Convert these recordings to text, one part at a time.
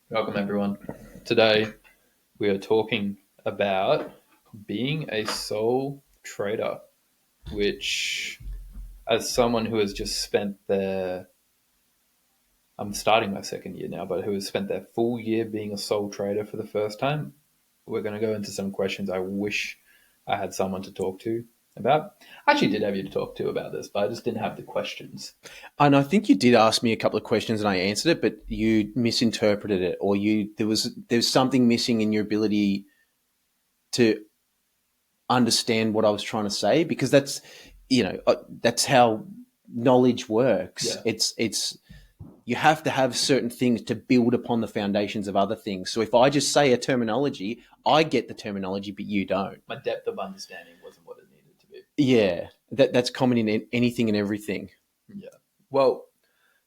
Welcome, everyone. Today, we are talking about being a sole trader, which, as someone who has just spent I'm starting my second year now, but who has spent their full year being a sole trader for the first time, we're going to go into some questions I wish I had someone to talk to about. I actually did have you to talk to about this, but I just didn't have the questions. And I think you did ask me a couple of questions and I answered it, but you misinterpreted it, or there's something missing in your ability to understand what I was trying to say, because that's how knowledge works. Yeah. It's you have to have certain things to build upon the foundations of other things. So if I just say a terminology, I get the terminology, but you don't. My depth of understanding wasn't what it needed to be. Yeah, that's common in anything and everything. Yeah. Well,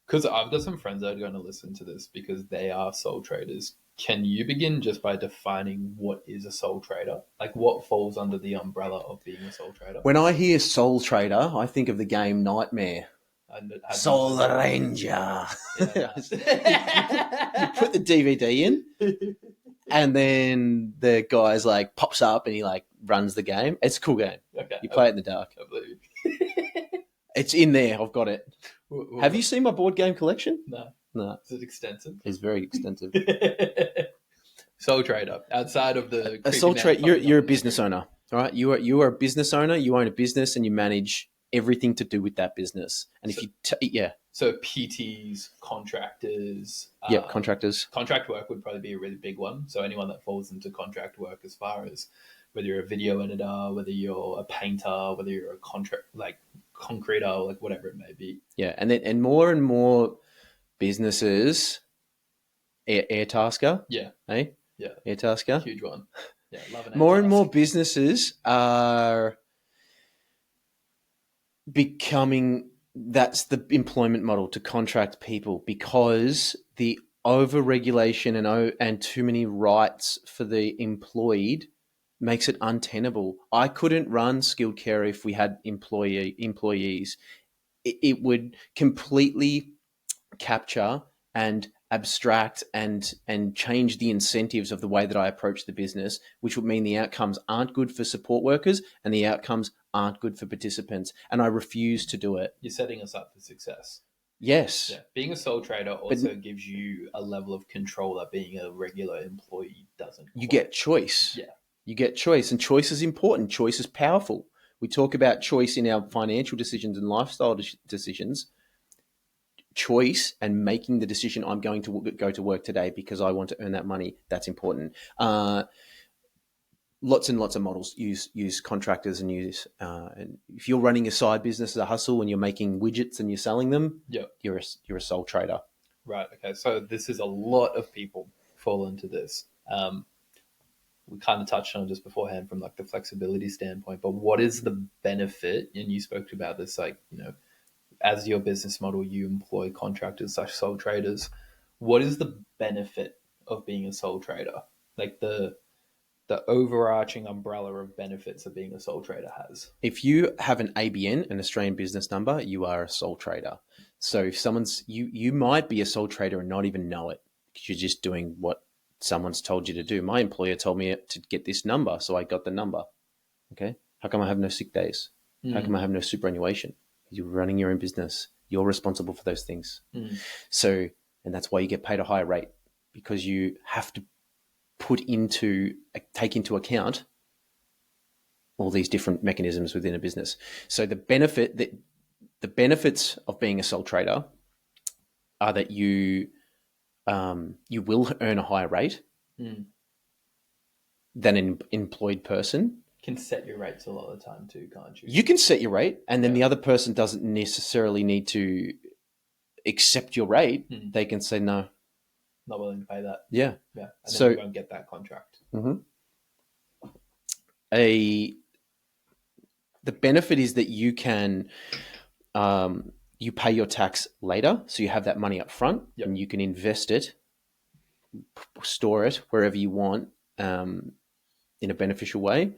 because I've got some friends that are going to listen to this because they are sole traders. Can you begin just by defining what is a sole trader? Like what falls under the umbrella of being a sole trader? When I hear Soul Trader, I think of the game Nightmare. Have you Soul played Ranger. Yeah, You put the DVD in, and then the guy's like pops up and he like runs the game. It's a cool game. Okay, You play it in the dark. I believe. It's in there. I've got it. Have you seen my board game collection? No. No, Is it extensive? it's very extensive. Sole trader outside of the A sole creepy man trader. You're a on the business screen. owner, all right? You are a business owner. You own a business and you manage everything to do with that business. And So, if yeah, so PTs, contractors, yep, contractors. contract work would probably be a really big one. So anyone that falls into contract work, as far as whether you're a video editor, whether you're a painter, whether you're a contract like concreter, like whatever it may be. Yeah, and more and more businesses, Airtasker, Yeah, hey, yeah, Airtasker. huge one. Yeah, love an A More and more task. businesses are becoming that's the employment model, to contract people, because the over regulation and too many rights for the employed makes it untenable. I couldn't run skilled care if we had employees. It would completely capture and abstract and change the incentives of the way that I approach the business, which would mean the outcomes aren't good for support workers and the outcomes aren't good for participants. And I refuse to do it. You're setting us up for success. Yes, Yeah, being a sole trader but also gives you a level of control that being a regular employee doesn't you quite. get choice. Yeah, You get choice, and choice is important. Choice is powerful. We talk about choice in our financial decisions and lifestyle decisions. Choice and making the decision, I'm going to go to work today because I want to earn that money. That's important. Lots and lots of models use contractors and and if you're running a side business as a hustle and you're making widgets and you're selling them, yeah, you're a sole trader. right. Okay, so this is a lot of people fall into this. We kind of touched on it just beforehand from like the flexibility standpoint, but what is the benefit? And you spoke about this, like as your business model, you employ contractors slash sole traders. What is the benefit of being a sole trader? Like the overarching umbrella of benefits that being a sole trader has. If you have an ABN, an Australian business number, you are a sole trader. So if you might be a sole trader and not even know it because you're just doing what someone's told you to do. My employer told me to get this number, so I got the number. Okay, how come I have no sick days? How come I have no superannuation? You're running your own business. You're responsible for those things. So, and that's why you get paid a higher rate, because you have to take into account all these different mechanisms within a business. So the benefits of being a sole trader are that you will earn a higher rate than an employed person. Can set your rates a lot of the time too, can't you? You can set your rate, and then the other person doesn't necessarily need to accept your rate. They can say no. Not willing to pay that. Yeah. Yeah. And then So you won't get that contract. the benefit is that you can you pay your tax later, so you have that money up front, and you can invest it, store it wherever you want, in a beneficial way.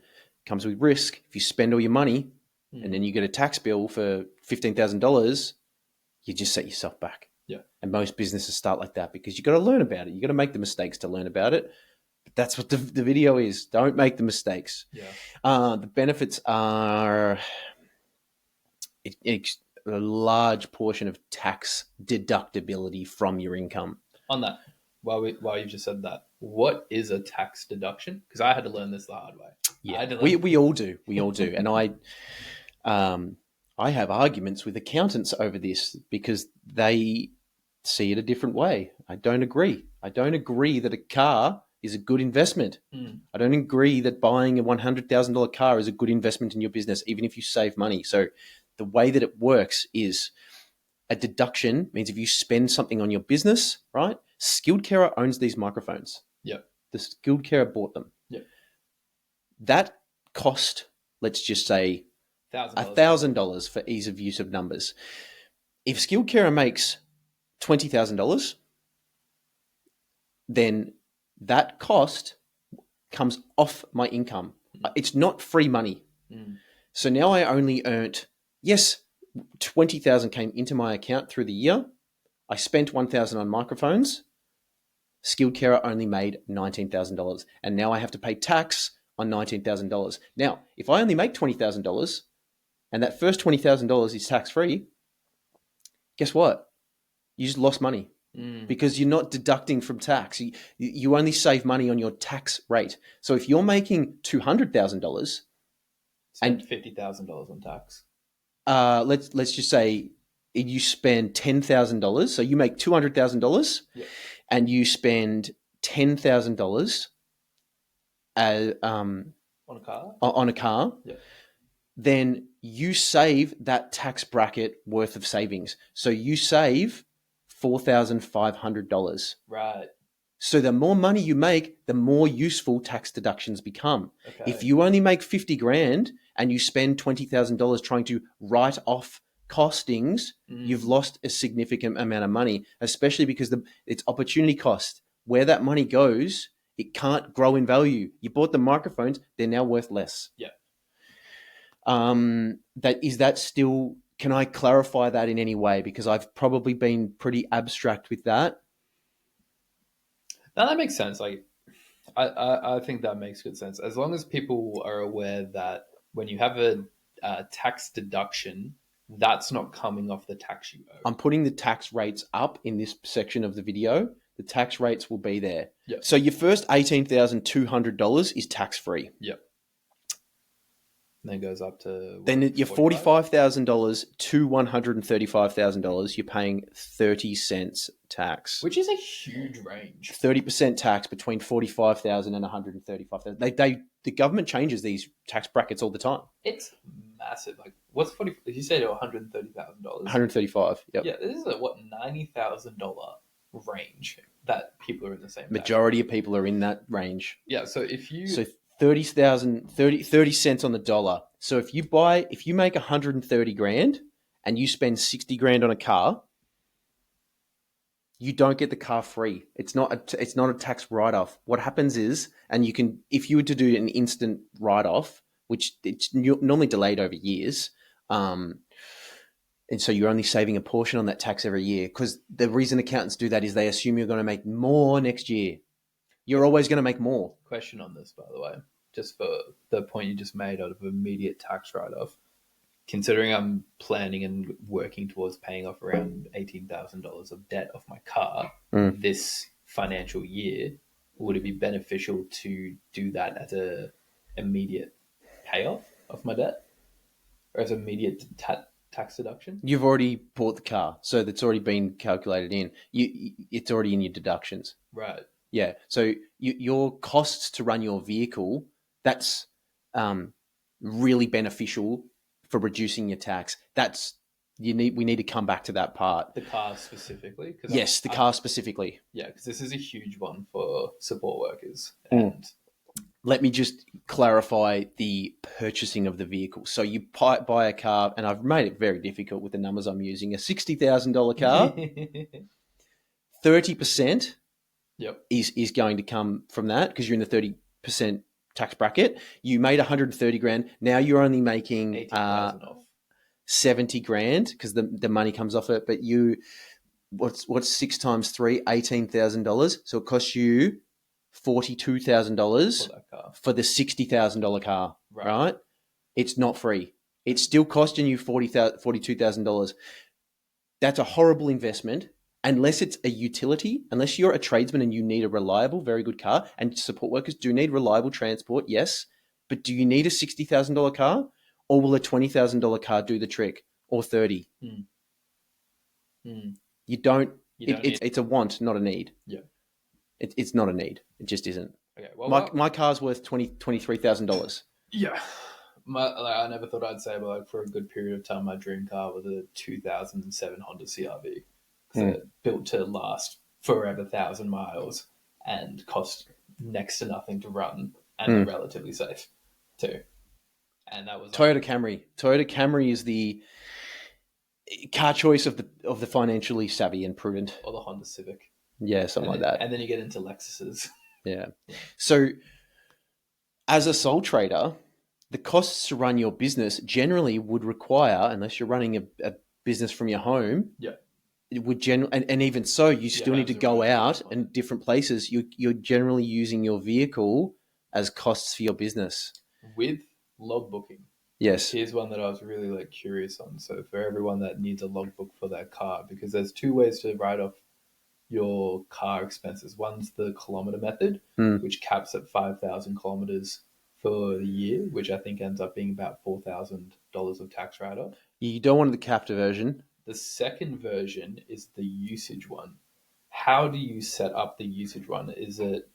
Comes with risk. If you spend all your money and then you get a tax bill for $15,000, you just set yourself back. Yeah. And most businesses start like that because you got to learn about it. You got to make the mistakes to learn about it. But that's what the video is. Don't make the mistakes. Yeah. The benefits are a large portion of tax deductibility from your income. On that, while you've just said that, what is a tax deduction? Because I had to learn this the hard way. I Yeah, had to learn. we all do. We all do. And I have arguments with accountants over this because they see it a different way. I don't agree. I don't agree that a car is a good investment. I don't agree that buying a $100,000 car is a good investment in your business, even if you save money. So the way that it works is a deduction means if you spend something on your business, right? Skilled Carer owns these microphones. Yep. The Skilled Carer bought them. Yep. That cost, let's just say, $1,000 for ease of use of numbers. If Skilled Carer makes $20,000, then that cost comes off my income. It's not free money. So now I only earned, yes, 20,000 came into my account through the year. I spent 1,000 on microphones. Skilled Carer only made $19,000. And now I have to pay tax on $19,000. Now, if I only make $20,000 and that first $20,000 is tax free, guess what? You just lost money because you're not deducting from tax. You only save money on your tax rate. So if you're making $200,000 and $50,000 on tax, let's just say you spend $10,000. So you make $200,000 and you spend $10,000 on a car. Yeah. Then you save that tax bracket worth of savings. So you save $4,500. Right. So the more money you make, the more useful tax deductions become. Okay. If you only make 50 grand and you spend $20,000 trying to write off costings, you've lost a significant amount of money, especially because it's opportunity cost. Where that money goes, it can't grow in value. You bought the microphones, they're now worth less. Yeah. That still, can I clarify that in any way? Because I've probably been pretty abstract with that. Now that makes sense. Like, I think that makes good sense. As long as people are aware that when you have a tax deduction, that's not coming off the tax you owe. I'm putting the tax rates up in this section of the video. The tax rates will be there. Yep. So your first $18,200 is tax free. Yep. And then it goes up to then your $45,000 to $135,000, you're paying 30 cents tax, which is a huge range. 30% tax between 45,000 and 135,000. The government changes these tax brackets all the time. It's massive. Like, what's 40? You said $130,000. 135. Yep. Yeah, this is a $90,000 range that people are in the same. Majority of people are in that range. Yeah. So if you 30 cents on the dollar. So if you make 130 grand and you spend 60 grand on a car, you don't get the car free. It's not a tax write-off. What happens is, and you can, if you were to do an instant write-off, which it's normally delayed over years, and so you're only saving a portion on that tax every year, because the reason accountants do that is they assume you're going to make more next year. You're always going to make more. Question on this, by the way, just for the point you just made out of immediate tax write-off. Considering I'm planning and working towards paying off around $18,000 of debt off my car this financial year, would it be beneficial to do that as a immediate payoff of my debt, or as immediate tax deduction? You've already bought the car, so that's already been calculated in. It's already in your deductions. Right. Yeah. So your costs to run your vehicle, that's really beneficial for reducing your tax. We need to come back to that part. The car specifically? Yes, the car specifically. Yeah, because this is a huge one for support workers. And let me just clarify the purchasing of the vehicle. So you buy a car, and I've made it very difficult with the numbers I'm using. A $60,000 car, 30% is going to come from that because you're in the 30% tax bracket. You made 130 grand. Now you're only making 80,000 off. 70 grand because the money comes off it. But what's 6 times 3? $18,000. So it costs you $42,000 for that car. for the $60,000 car, Right. right? It's not free. It's still costing you $42,000. That's a horrible investment unless it's a utility, unless you're a tradesman and you need a reliable, very good car, and support workers do need reliable transport, yes. But do you need a $60,000 car, or will a $20,000 car do the trick, or 30? You don't. It's a want, not a need. Yeah. It's not a need. It just isn't. Okay. Well, My car's worth $23,000. Yeah. I never thought I'd say, but like for a good period of time, my dream car was a 2007 Honda CR-V. Built to last forever, 1,000 miles, and cost next to nothing to run, and be relatively safe too. And that was Toyota Camry. Toyota Camry is the car choice of the financially savvy and prudent. Or the Honda Civic. Yeah, something like that. And then you get into Lexuses. Yeah. So as a sole trader, the costs to run your business generally would require, unless you're running a business from your home, it would and even so, you still need to go out and different places. You're generally using your vehicle as costs for your business. With logbooking. Yes. Here's one that I was really like curious on. So for everyone that needs a logbook for their car, because there's two ways to write off your car expenses. One's the kilometer method, which caps at 5,000 kilometers for the year, which I think ends up being about $4,000 of tax write-off. You don't want the capped version. The second version is the usage one. How do you set up the usage one? Is it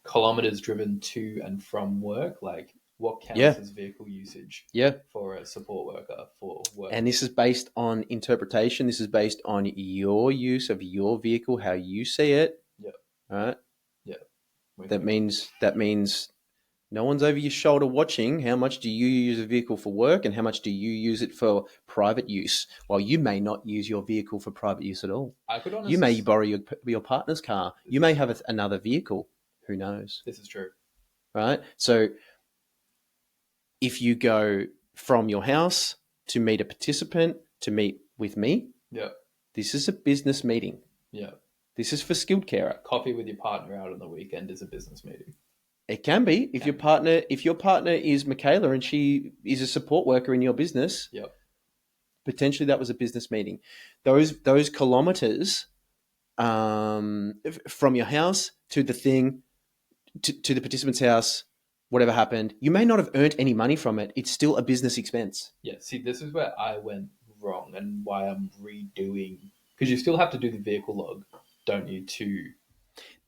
kilometers driven to and from work? Like what counts as vehicle usage for a support worker for work? And this is based on interpretation. This is based on your use of your vehicle, how you see it. Yeah. Right? Yeah. That means no one's over your shoulder watching how much do you use a vehicle for work and how much do you use it for private use, while you may not use your vehicle for private use at all. You may borrow your partner's car. You may have another vehicle. Who knows? This is true. Right? So if you go from your house to meet a participant, to meet with me, this is a business meeting. Yeah. This is for skilled carer. Coffee with your partner out on the weekend is a business meeting. It can be. If your partner is Michaela and she is a support worker in your business, potentially that was a business meeting. Those kilometers from your house to the thing, to the participant's house, whatever happened, you may not have earned any money from it. It's still a business expense. Yeah, see, this is where I went wrong and why I'm redoing, because you still have to do the vehicle log, don't you,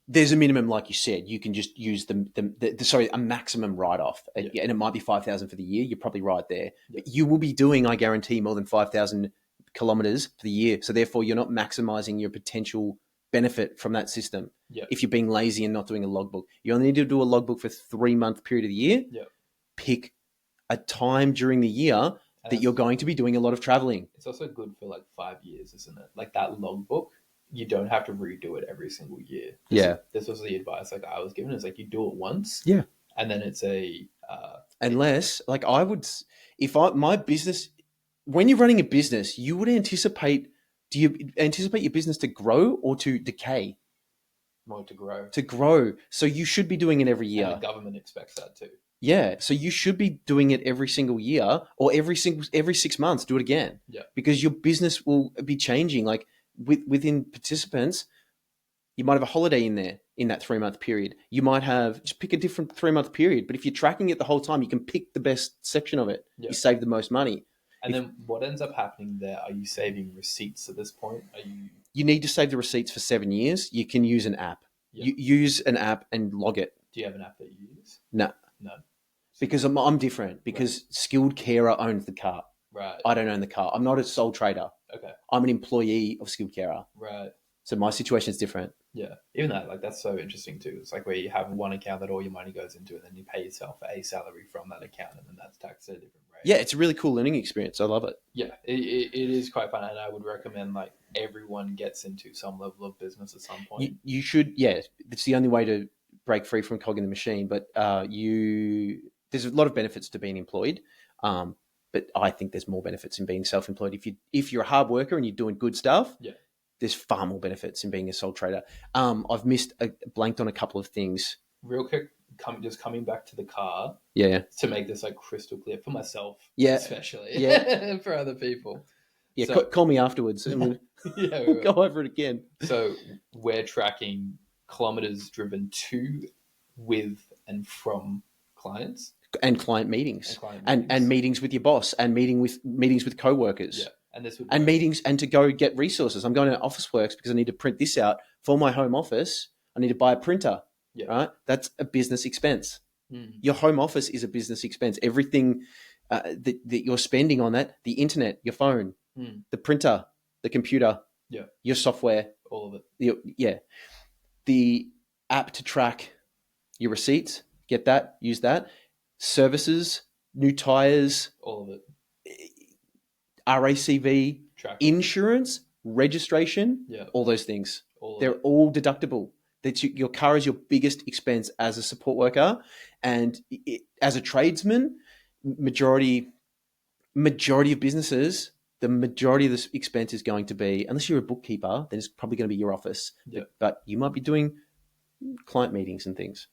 There's a minimum, like you said. You can just use a maximum write-off, and it might be 5,000 for the year. You're probably right there. But you will be doing, I guarantee, more than 5,000 kilometers for the year. So therefore, you're not maximizing your potential benefit from that system. If you're being lazy and not doing a logbook, you only need to do a logbook for 3-month period of the year. Pick a time during the year that you're going to be doing a lot of traveling. It's also good for like 5 years, isn't it? Like that logbook. You don't have to redo it every single year. This was the advice like I was given. It's like you do it once. And then it's unless like I would, my business, when you're running a business, you would anticipate, do you anticipate your business to grow or to decay? More to grow. To grow. So you should be doing it every year. And the government expects that too. Yeah. So you should be doing it every single year, or every 6 months, do it again. Because your business will be changing. Like, within participants, you might have a holiday in there in that 3-month period. You might have, just pick a different 3-month period. But if you're tracking it the whole time, you can pick the best section of it. You save the most money. And then what ends up happening there? Are you saving receipts at this point? You need to save the receipts for 7 years. You can use an app. You use an app and log it. Do you have an app that you use? No. Because I'm different. Because skilled carer owns the car. Right. I don't own the car. I'm not a sole trader. Okay. I'm an employee of skilled carer. Right. So my situation is different. Yeah. Even that, like, that's so interesting too. It's like where you have one account that all your money goes into, and then you pay yourself a salary from that account, and then that's taxed at a different rate. Yeah, it's a really cool learning experience. I love it. Yeah, it is quite fun, and I would recommend like everyone gets into some level of business at some point. You should, yeah. It's the only way to break free from cog in the machine. But there's a lot of benefits to being employed. But I think there's more benefits in being self-employed. If you're a hard worker and you're doing good stuff, there's far more benefits in being a sole trader. I've blanked on a couple of things. Real quick, just coming back to the car Yeah. to make this like crystal clear for myself, Yeah. especially, Yeah. for other people. Yeah. So, Call me afterwards and we'll go over it again. So we're tracking kilometers driven to, with, and from clients. And client meetings. And meetings with your boss, and meetings with co-workers. Yeah. And this would and work. meetings, and to go get resources. I'm going to Officeworks because I need to print this out for my home office. I need to buy a printer. Yeah. Right? That's a business expense. Mm. Your home office is a business expense. Everything that you're spending on that, the internet, your phone, the printer, the computer, your software, all of it. The app to track your receipts, get that, use that. Services, new tires, all of it. RACV, insurance, registration, all those things. They're all deductible. Your car is your biggest expense as a support worker, and as a tradesman, majority of businesses, the majority of this expense is going to be, unless you're a bookkeeper, then it's probably going to be your office. But you might be doing client meetings and things.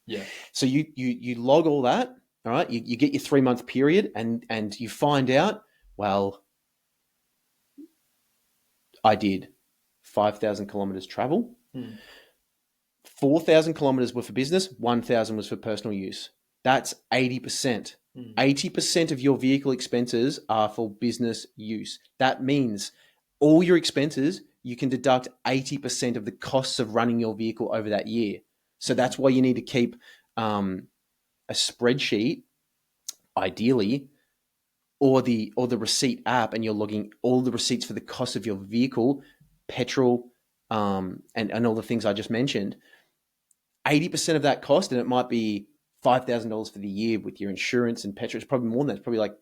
So you log all that. All right. You get your 3-month period, and you find out, well, I did 5,000 kilometers travel. 4,000 kilometers were for business. 1,000 was for personal use. That's 80%. 80% of your vehicle expenses are for business use. That means all your expenses, you can deduct 80% of the costs of running your vehicle over that year. So that's why you need to keep a spreadsheet, ideally, or the receipt app, and you're logging all the receipts for the cost of your vehicle, petrol, and all the things I just mentioned. 80% of that cost, and it might be $5,000 for the year with your insurance and petrol. It's probably more than that. It's probably like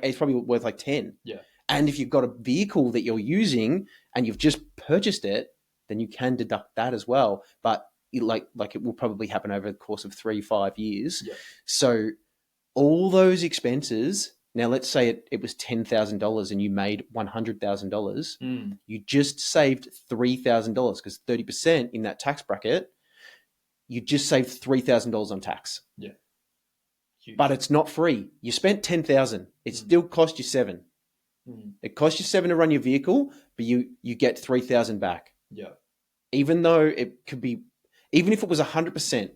it's probably worth like 10. Yeah. And if you've got a vehicle that you're using and you've just purchased it, then you can deduct that as well. But it will probably happen over the course of 3-5 years. Yeah. So all those expenses. Now, let's say it was $10,000 and you made $100,000. You just saved $3,000 because 30% in that tax bracket, you just saved $3,000 on tax. Yeah. Huge. But it's not free. You spent $10,000. It still cost you $7,000. It cost you $7,000 to run your vehicle, but you get $3,000 back. Yeah. Even though it could be, even if it was 100%,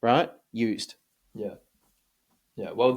right, used. Yeah. Yeah, well,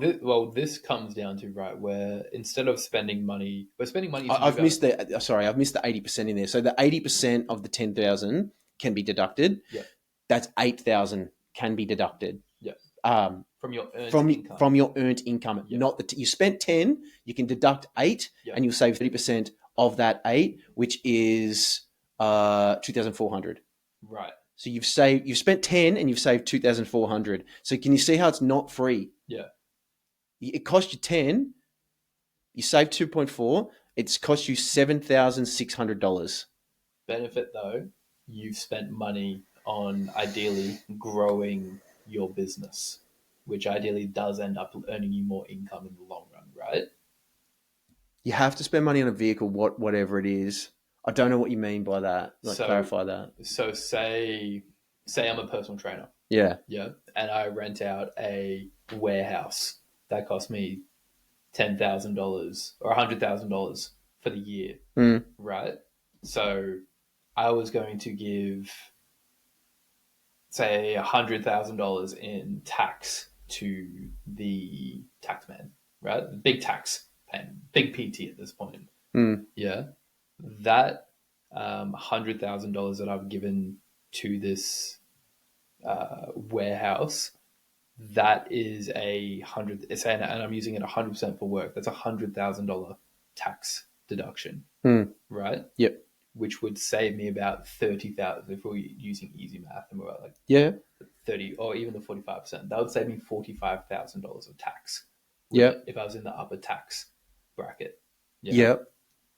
this comes down to where instead of spending money, we're spending money. I've missed the 80% in there. So the 80% of the 10,000 can be deducted. Yeah, that's 8,000 can be deducted. Yeah, from your earned income. From your earned income. Yeah. Not you spent 10, you can deduct 8, and you'll save 30% of that 8, which is 2,400. Right. So you've spent 10 and you've saved 2,400. So can you see how it's not free? Yeah. It cost you 10, you saved 2.4, it's cost you $7,600. Benefit though, you've spent money on ideally growing your business, which ideally does end up earning you more income in the long run, right? You have to spend money on a vehicle, whatever it is. I don't know what you mean by that. Clarify that. So say I'm a personal trainer. Yeah. Yeah. And I rent out a warehouse that cost me $10,000 or $100,000 for the year. Right. So I was going to give, say, $100,000 in tax to the tax man, right? Big tax pen, big PT at this point. Yeah. That $100,000 that I've given to this warehouse, that is and I'm using it 100% for work. That's $100,000 tax deduction, right? Yep. Which would save me about 30,000 if we're using easy math, and we're like 30 or even the 45%. That would save me $45,000 of tax. If I was in the upper tax bracket. Yep.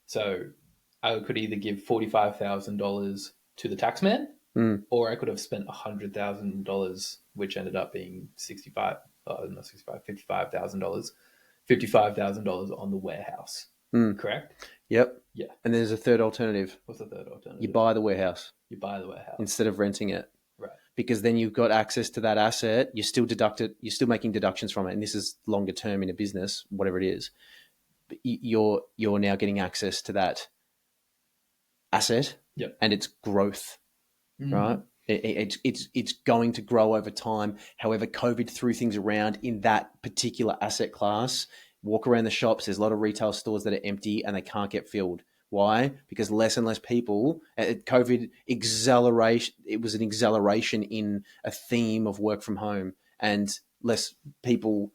So I could either give $45,000 to the tax man, or I could have spent $100,000, which ended up being $55,000 on the warehouse. Correct? Yep. Yeah. And there's a third alternative. What's the third You alternative? buy the warehouse You buy the warehouse instead of renting it. right? Because then you've got access to that asset. You're still making deductions from it. And this is longer term in a business, whatever it is. But you're now getting access to that asset Yep. and its growth, right? It's going to grow over time. However, COVID threw things around in that particular asset class. Walk around the shops. There's a lot of retail stores that are empty and they can't get filled. Why? Because less and less people. COVID acceleration. It was an acceleration in a theme of work from home, and less people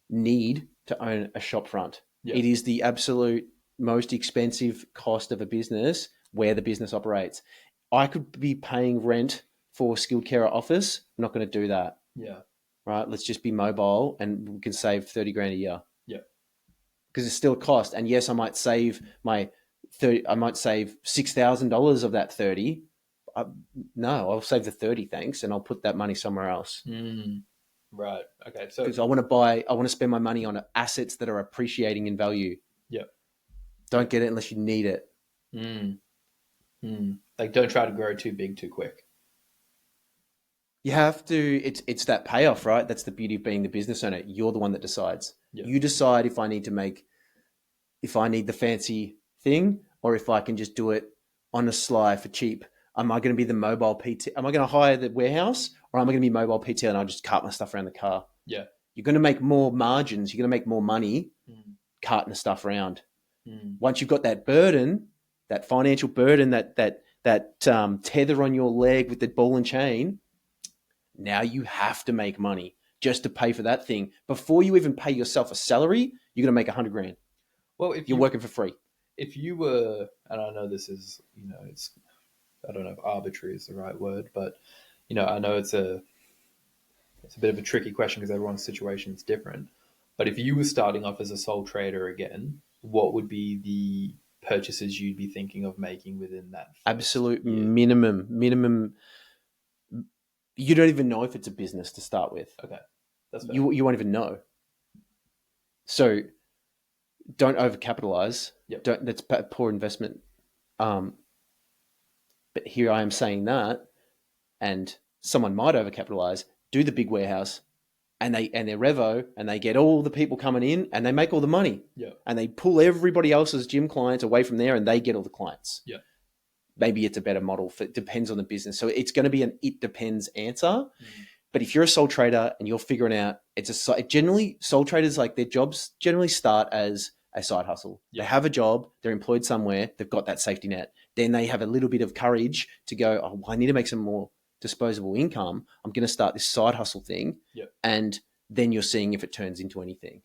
need to own a shop front. Yeah. It is the absolute most expensive cost of a business where the business operates. I could be paying rent for a skilled carer office. I'm not going to do that. Yeah. Right? Let's just be mobile and we can save 30 grand a year. Yeah. Because it's still a cost. And yes, I might save $6,000 of that 30. No, I'll save the 30, thanks, and I'll put that money somewhere else. Right. Okay. So because I want to spend my money on assets that are appreciating in value. yeah. Don't get it unless you need it. Like, don't try to grow too big too quick. You have to. It's that payoff, right? That's the beauty of being the business owner. You're the one that decides. Yeah. You decide if I need the fancy thing or if I can just do it on a sly for cheap. Am I going to be the mobile PT? Am I going to hire the warehouse or am I going to be mobile PT and I'll just cart my stuff around the car? Yeah. You're going to make more margins. You're going to make more money carting the stuff around. Once you've got that burden, that financial burden, that tether on your leg with the ball and chain, now you have to make money just to pay for that thing. Before you even pay yourself a salary, you're going to make 100 grand. Well, if you're working for free. If you were, and I know this is, it's, I don't know if arbitrary is the right word, but, I know it's a bit of a tricky question because everyone's situation is different. But if you were starting off as a sole trader again, what would be the purchases you'd be thinking of making within that absolute year? Minimum. You don't even know if it's a business to start with. Okay, that's fair. You won't even know. So don't overcapitalize. Yep. That's poor investment. But here I am saying that, and someone might overcapitalize, do the big warehouse, and they're revo, and they get all the people coming in, and they make all the money. Yeah. And they pull everybody else's gym clients away from there, and they get all the clients. Yeah. Maybe it's a better model. It depends on the business. So it's going to be an it depends answer. But if you're a sole trader and you're figuring out, generally sole traders, like their jobs generally start as a side hustle. Yeah. They have a job, they're employed somewhere, they've got that safety net. Then they have a little bit of courage to go, oh, I need to make some more disposable income. I'm going to start this side hustle thing. Yep. And then you're seeing if it turns into anything.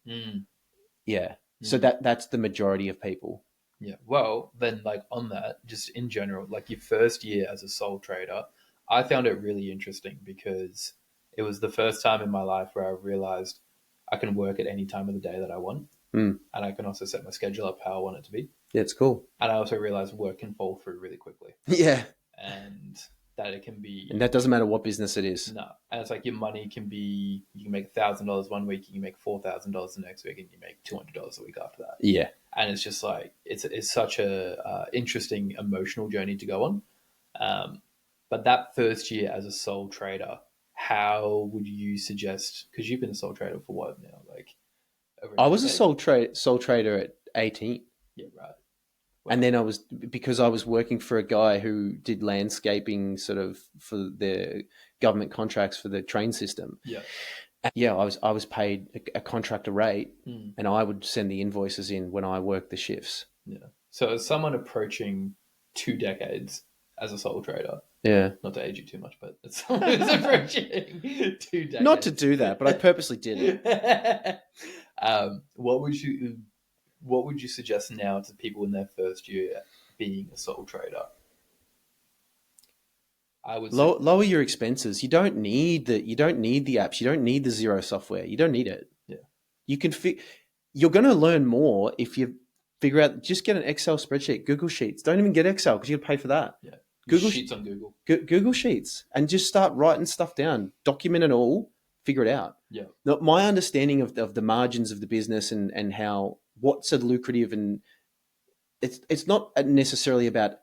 Yeah. So that's the majority of people. Yeah. Well, then, like, on that, just in general, like your first year as a sole trader, I found it really interesting because it was the first time in my life where I realized I can work at any time of the day that I want. And I can also set my schedule up how I want it to be. Yeah, it's cool. And I also realized work can fall through really quickly. Yeah. And that it can be... And that doesn't matter what business it is. No. And it's like your money can be... You can make $1,000 one week, you can make $4,000 the next week, and you make $200 a week after that. Yeah. And it's just like... It's such a interesting emotional journey to go on. But that first year as a sole trader, how would you suggest... Because you've been a sole trader for what now? Like... I was a sole trader at 18. Yeah, right. Wow. And then I was working for a guy who did landscaping sort of for the government contracts for the train system. Yeah. Yeah, I was paid a contractor rate and I would send the invoices in when I worked the shifts. Yeah. So as someone approaching 2 decades as a sole trader, not to age you too much, but it's someone who's approaching 2 decades. Not to do that, but I purposely did it. What would you suggest now to people in their first year being a sole trader? I would lower your expenses. You don't need the apps. You don't need the Xero software. You don't need it. Yeah. You can you're going to learn more if you figure out. Just get an Excel spreadsheet, Google Sheets. Don't even get Excel because you got to pay for that. Yeah. Google Sheets on Google. Google Sheets, and just start writing stuff down. Document it all. Figure it out. Yeah. Now, my understanding of the margins of the business and how what's a lucrative and it's not necessarily about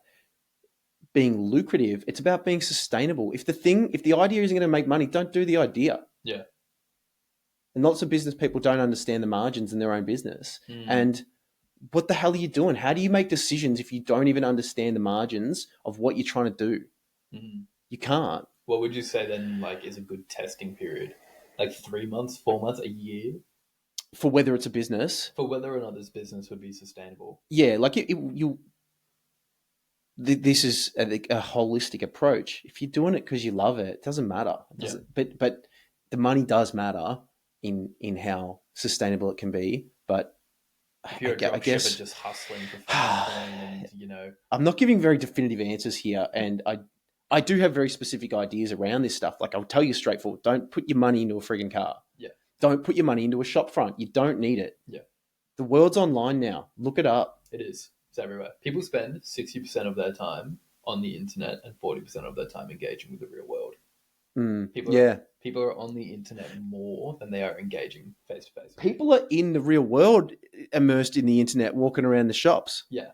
being lucrative. It's about being sustainable. If the idea isn't going to make money, don't do the idea. Yeah. And lots of business people don't understand the margins in their own business. Mm. And what the hell are you doing? How do you make decisions if you don't even understand the margins of what you're trying to do? Mm. You can't. What would you say then, like, is a good testing period? Like 3 months, 4 months, a year, For whether it's a business, for whether or not this business would be sustainable. yeah, like this is a holistic approach. If you're doing it because you love it, it doesn't matter. It Yeah. doesn't, but the money does matter in how sustainable it can be. But If you're a I drop shipper guess just hustling for fun and I'm not giving very definitive answers here, and I do have very specific ideas around this stuff. Like I'll tell you straightforward: don't put your money into a frigging car. yeah, Don't put your money into a shop front. You don't need it. yeah, The world's online now. Look it up. it is. It's everywhere. People spend 60% of their time on the internet and 40% of their time engaging with the real world. People, Yeah. people are on the internet more than they are engaging face to face. People are in the real world, immersed in the internet, walking around the shops. Yeah,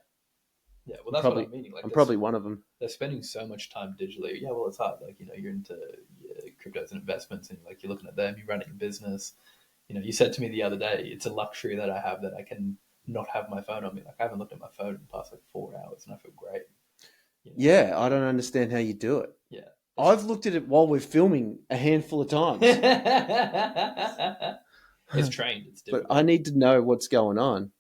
yeah. Well, that's Probably, what I'm meaning. Like, I'm probably one of them. they're spending so much time digitally. Yeah, well, it's hard. Like, you're into cryptos and investments, and like you're looking at them. You're running a business. You said to me the other day, it's a luxury that I have that I can not have my phone on me. Like, I haven't looked at my phone in the past like 4 hours, and I feel great. Yeah, I don't understand how you do it. Yeah. I've looked at it while we're filming a handful of times. It's trained. It's But difficult. I need to know what's going on.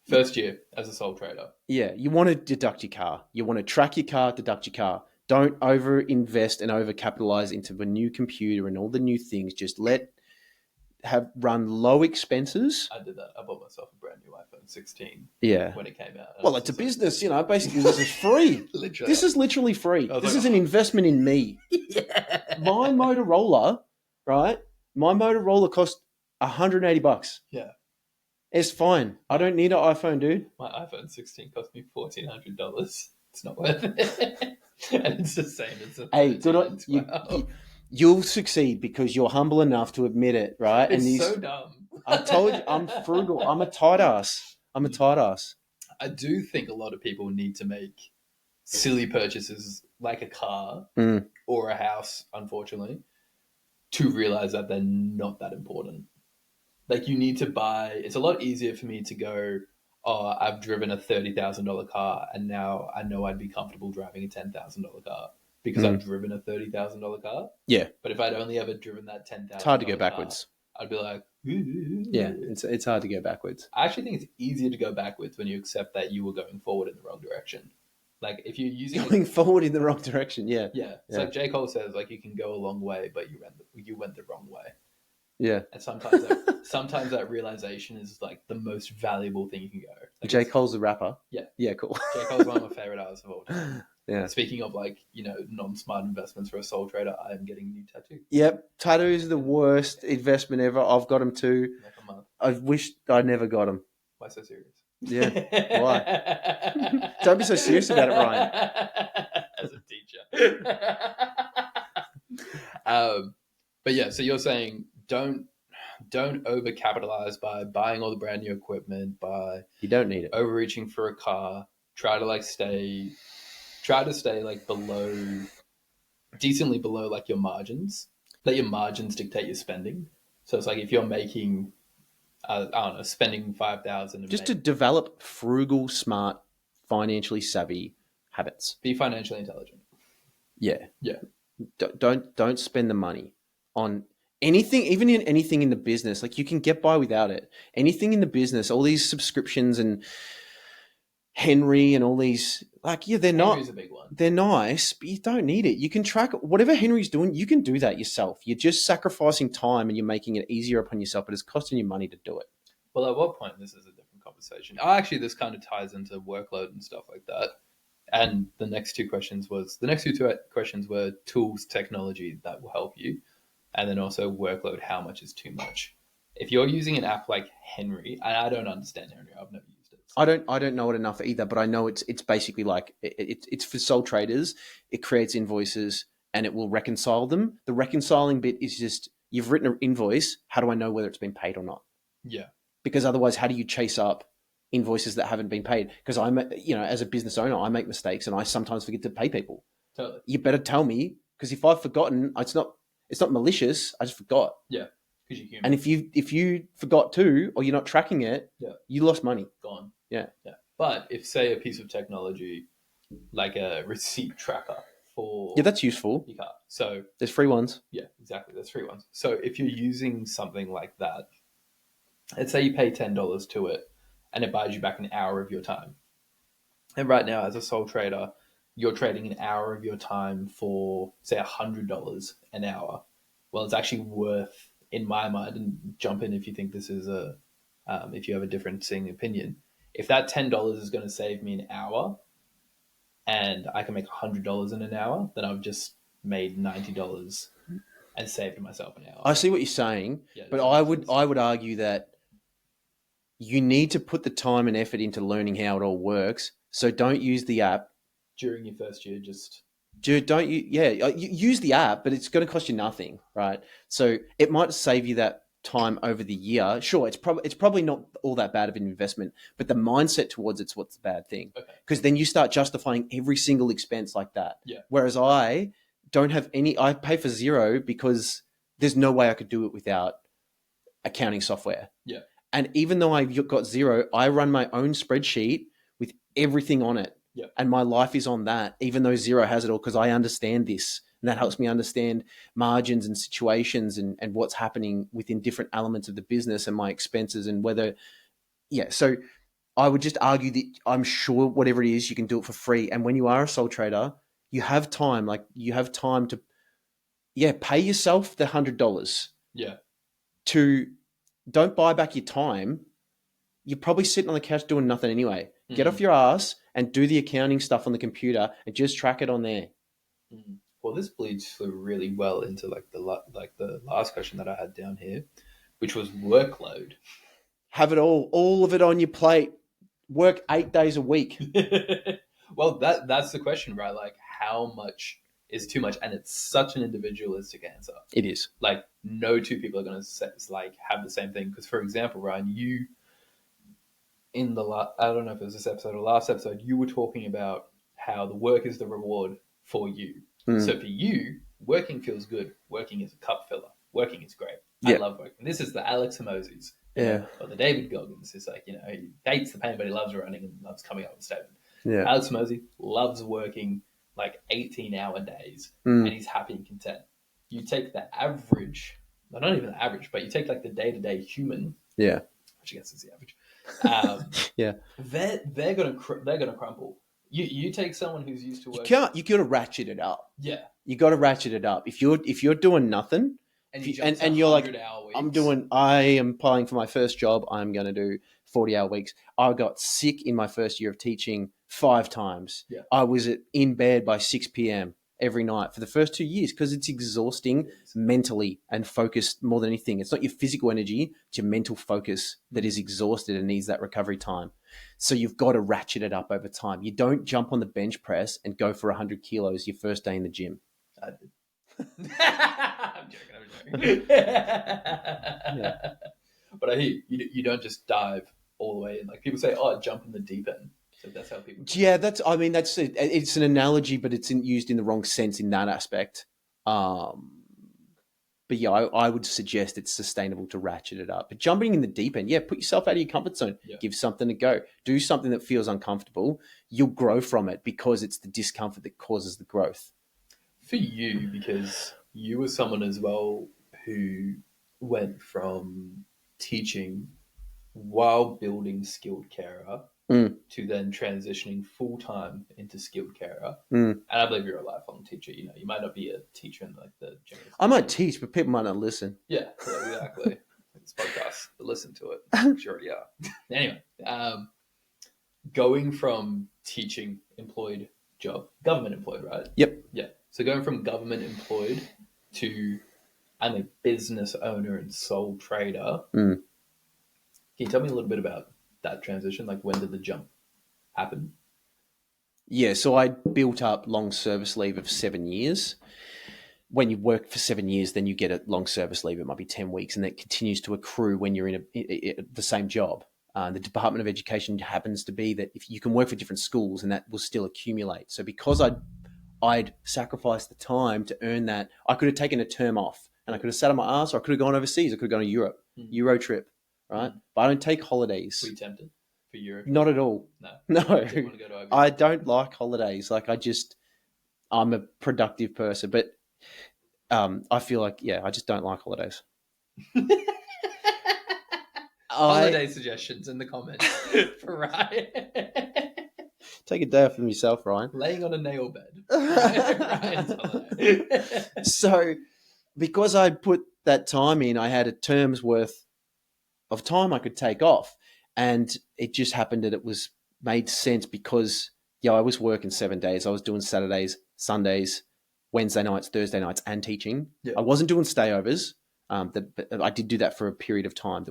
First year as a sole trader. Yeah, you want to deduct your car. You want to track your car, deduct your car. Don't over invest and over capitalize into a new computer and all the new things. Just run low expenses. I did that. I bought myself a brand new iPhone 16 Yeah. when it came out. Well, it's a business, basically this is free. Literally. This is literally free. This like, is an investment in me. Yeah. My Motorola, right? My Motorola cost $180. Yeah. It's fine. I don't need an iPhone, dude. My iPhone 16 cost me $1,400. It's not worth it. And it's the same as a Hey, good on you'll succeed because you're humble enough to admit it, right? It's so dumb. I told you, I'm frugal. I'm a tight ass. I do think a lot of people need to make silly purchases like a car or a house, unfortunately, to realize that they're not that important. Like, you need to buy. It's a lot easier for me to go, oh, I've driven a $30,000 car, and now I know I'd be comfortable driving a $10,000 car because I've driven a $30,000 car. Yeah. But if I'd only ever driven that $10,000, it's hard to go backwards. I'd be like, yeah, it's hard to go backwards. I actually think it's easier to go backwards when you accept that you were going forward in the wrong direction. Like, if you're using going forward in the wrong direction, yeah. It's like J. Cole says, like, you can go a long way, but you went the wrong way. Yeah. And sometimes that realization is like the most valuable thing you can go. Like, J. Cole's a rapper. Yeah. Yeah, cool. J. Cole's one of my favorite artists of all time. Yeah. Speaking of, like, non-smart investments for a sole trader, I am getting a new tattoo. Yep. Tattoos are the worst investment ever. I've got them too. Like a month. I wish I never got them. Why so serious? Yeah. Why? Don't be so serious about it, Ryan. As a teacher. But yeah, so you're saying don't overcapitalize by buying all the brand new equipment, by you don't need it, overreaching for a car. Try to stay like decently below like your margins. Let your margins dictate your spending. So it's like if you're making, I don't know, spending 5,000 just to develop frugal, smart, financially savvy habits. Be financially intelligent. Yeah. Yeah. Don't spend the money on anything, even in anything in the business. Like, you can get by without it. Anything in the business, all these subscriptions and Henry and all these, like, yeah, Henry's a big one. They're nice, but you don't need it. You can track whatever Henry's doing. You can do that yourself. You're just sacrificing time and you're making it easier upon yourself, but it's costing you money to do it. Well, at what point, this is a different conversation. Actually, this kind of ties into workload and stuff like that. And the next two questions were tools, technology that will help you. And then also workload, how much is too much? If you're using an app like Henry, and I don't understand Henry, I've never used it. So. I don't know it enough either, but I know it's basically like it's for sole traders. It creates invoices and it will reconcile them. The reconciling bit is just, you've written an invoice. How do I know whether it's been paid or not? Yeah. because otherwise, how do you chase up invoices that haven't been paid? Because as a business owner, I make mistakes and I sometimes forget to pay people. Totally. You better tell me, because if I've forgotten, it's not malicious. I just forgot. Yeah. Because you're human. And if you forgot too, or you're not tracking it, you lost money. Gone. Yeah. But if, say, a piece of technology like a receipt tracker for that's useful. your car. So there's free ones. Yeah, exactly. There's free ones. So if you're using something like that, let's say you pay $10 to it, and it buys you back an hour of your time. And right now, as a sole trader, you're trading an hour of your time for, say, $100 an hour. Well, it's actually worth, in my mind, and jump in if you think this is if you have a different opinion. If that $10 is going to save me an hour, and I can make $100 in an hour, then I've just made $90 and saved myself an hour. I see what you're saying, but I would argue that you need to put the time and effort into learning how it all works. So don't use the app during your first year. Use the app, but it's going to cost you nothing, right? So it might save you that time over the year. Sure, it's probably not all that bad of an investment, but the mindset towards it's what's the bad thing. Because then you start justifying every single expense like that. Yeah. Whereas I don't have any. I pay for zero because there's no way I could do it without accounting software. Yeah. And even though I've got zero, I run my own spreadsheet with everything on it. Yeah. And my life is on that, even though zero has it all, because I understand this. And that helps me understand margins and situations and what's happening within different elements of the business and my expenses and whether, So I would just argue that I'm sure whatever it is, you can do it for free. And when you are a sole trader, you have time. Like you have time to, pay yourself the $100. Yeah. Don't buy back your time. You're probably sitting on the couch doing nothing anyway. Get off your ass and do the accounting stuff on the computer and just track it on there. Well, this bleeds through really well into the last question that I had down here, which was workload. Have it all of it on your plate. Work 8 days a week. Well, that's the question, right? Like, how much is too much? And it's such an individualistic answer. It is. Like, no two people are going to have the same thing. Because, for example, Ryan, you in I don't know if it was this episode or last episode, you were talking about how the work is the reward for you. So for you, working feels good. Working is a cup filler. Working is great. I love working. This is the Alex Hermosis. Or the David Goggins. It's like, he hates the pain, but he loves running and loves coming up with a statement. Yeah. Alex Hermosi loves working like 18-hour days and he's happy and content. You take the average, well, not even the average, but you take like the day-to-day human. Yeah. Which I guess is the average. They're gonna crumble. You take someone who's used to working. You got to ratchet it up. Yeah. You got to ratchet it up. If you're doing nothing and you're like, I am applying for my first job. I'm going to do 40-hour weeks. I got sick in my first year of teaching 5 times. Yeah. I was in bed by 6 p.m. every night for the first 2 years because it's exhausting mentally and focused more than anything. It's not your physical energy, it's your mental focus that is exhausted and needs that recovery time. So you've got to ratchet it up over time. You don't jump on the bench press and go for 100 kilos your first day in the gym. I did. I'm joking. Yeah. But I hear you don't just dive all the way in. Like people say, jump in the deep end. So that's how people. Yeah, it's an analogy, but it's used in the wrong sense in that aspect. But yeah, I would suggest it's sustainable to ratchet it up. But jumping in the deep end, put yourself out of your comfort zone. Yeah. Give something a go. Do something that feels uncomfortable. You'll grow from it because it's the discomfort that causes the growth. For you, because you were someone as well who went from teaching while building skilled carer to then transitioning full-time into skilled carer. And I believe you're a lifelong teacher. You might not be a teacher in like the general. I might teach, but people might not listen. Yeah, exactly. This podcast, but listen to it. I'm sure you are. Anyway, going from teaching employed job, government employed, right? Yep. Yeah. So going from government employed to I'm a business owner and sole trader. Can you tell me a little bit about that transition? Like, when did the jump happen? Yeah, so I built up long service leave of 7 years. when you work for 7 years, then you get a long service leave. It might be 10 weeks, and that continues to accrue when you're in the same job. The Department of Education happens to be that if you can work for different schools, and that will still accumulate. So because I'd sacrificed the time to earn that, I could have taken a term off, and I could have sat on my ass, or I could have gone overseas. I could have gone to Europe, Euro trip, right? But I don't take holidays. Were you tempted for Europe? Not at all. No. No. Didn't want to go to I don't like holidays. Like I'm a productive person, but I feel like, I just don't like holidays. Holiday suggestions in the comments for Ryan. Take a day off from yourself, Ryan. Laying on a nail bed. Ryan's holiday. So, because I put that time in, I had a term's worth of time I could take off, and it just happened that it was made sense because I was working 7 days. I was doing Saturdays, Sundays, Wednesday nights, Thursday nights, and teaching. Yeah. I wasn't doing stayovers. But I did do that for a period of time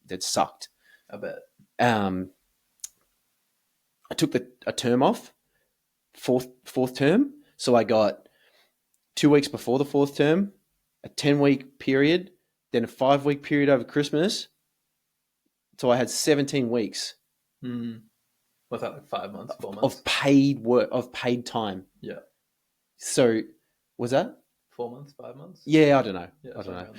that sucked. I bet. I took a term off, fourth term. So I got 2 weeks before the fourth term, a 10-week period, then a 5-week period over Christmas. So I had 17 weeks. What's that, like 5 months, 4 months? Of paid work, of paid time. Yeah. So, was that? 4 months, 5 months? Yeah, I don't know. Yeah, I don't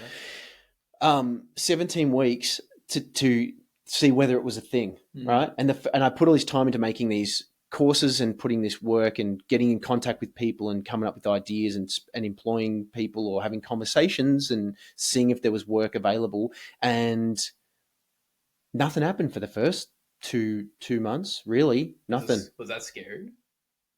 know. 17 weeks to see whether it was a thing, right? And I put all this time into making these courses and putting this work and getting in contact with people and coming up with ideas and employing people or having conversations and seeing if there was work available. And nothing happened for the first two months, really. Nothing. Was that scary?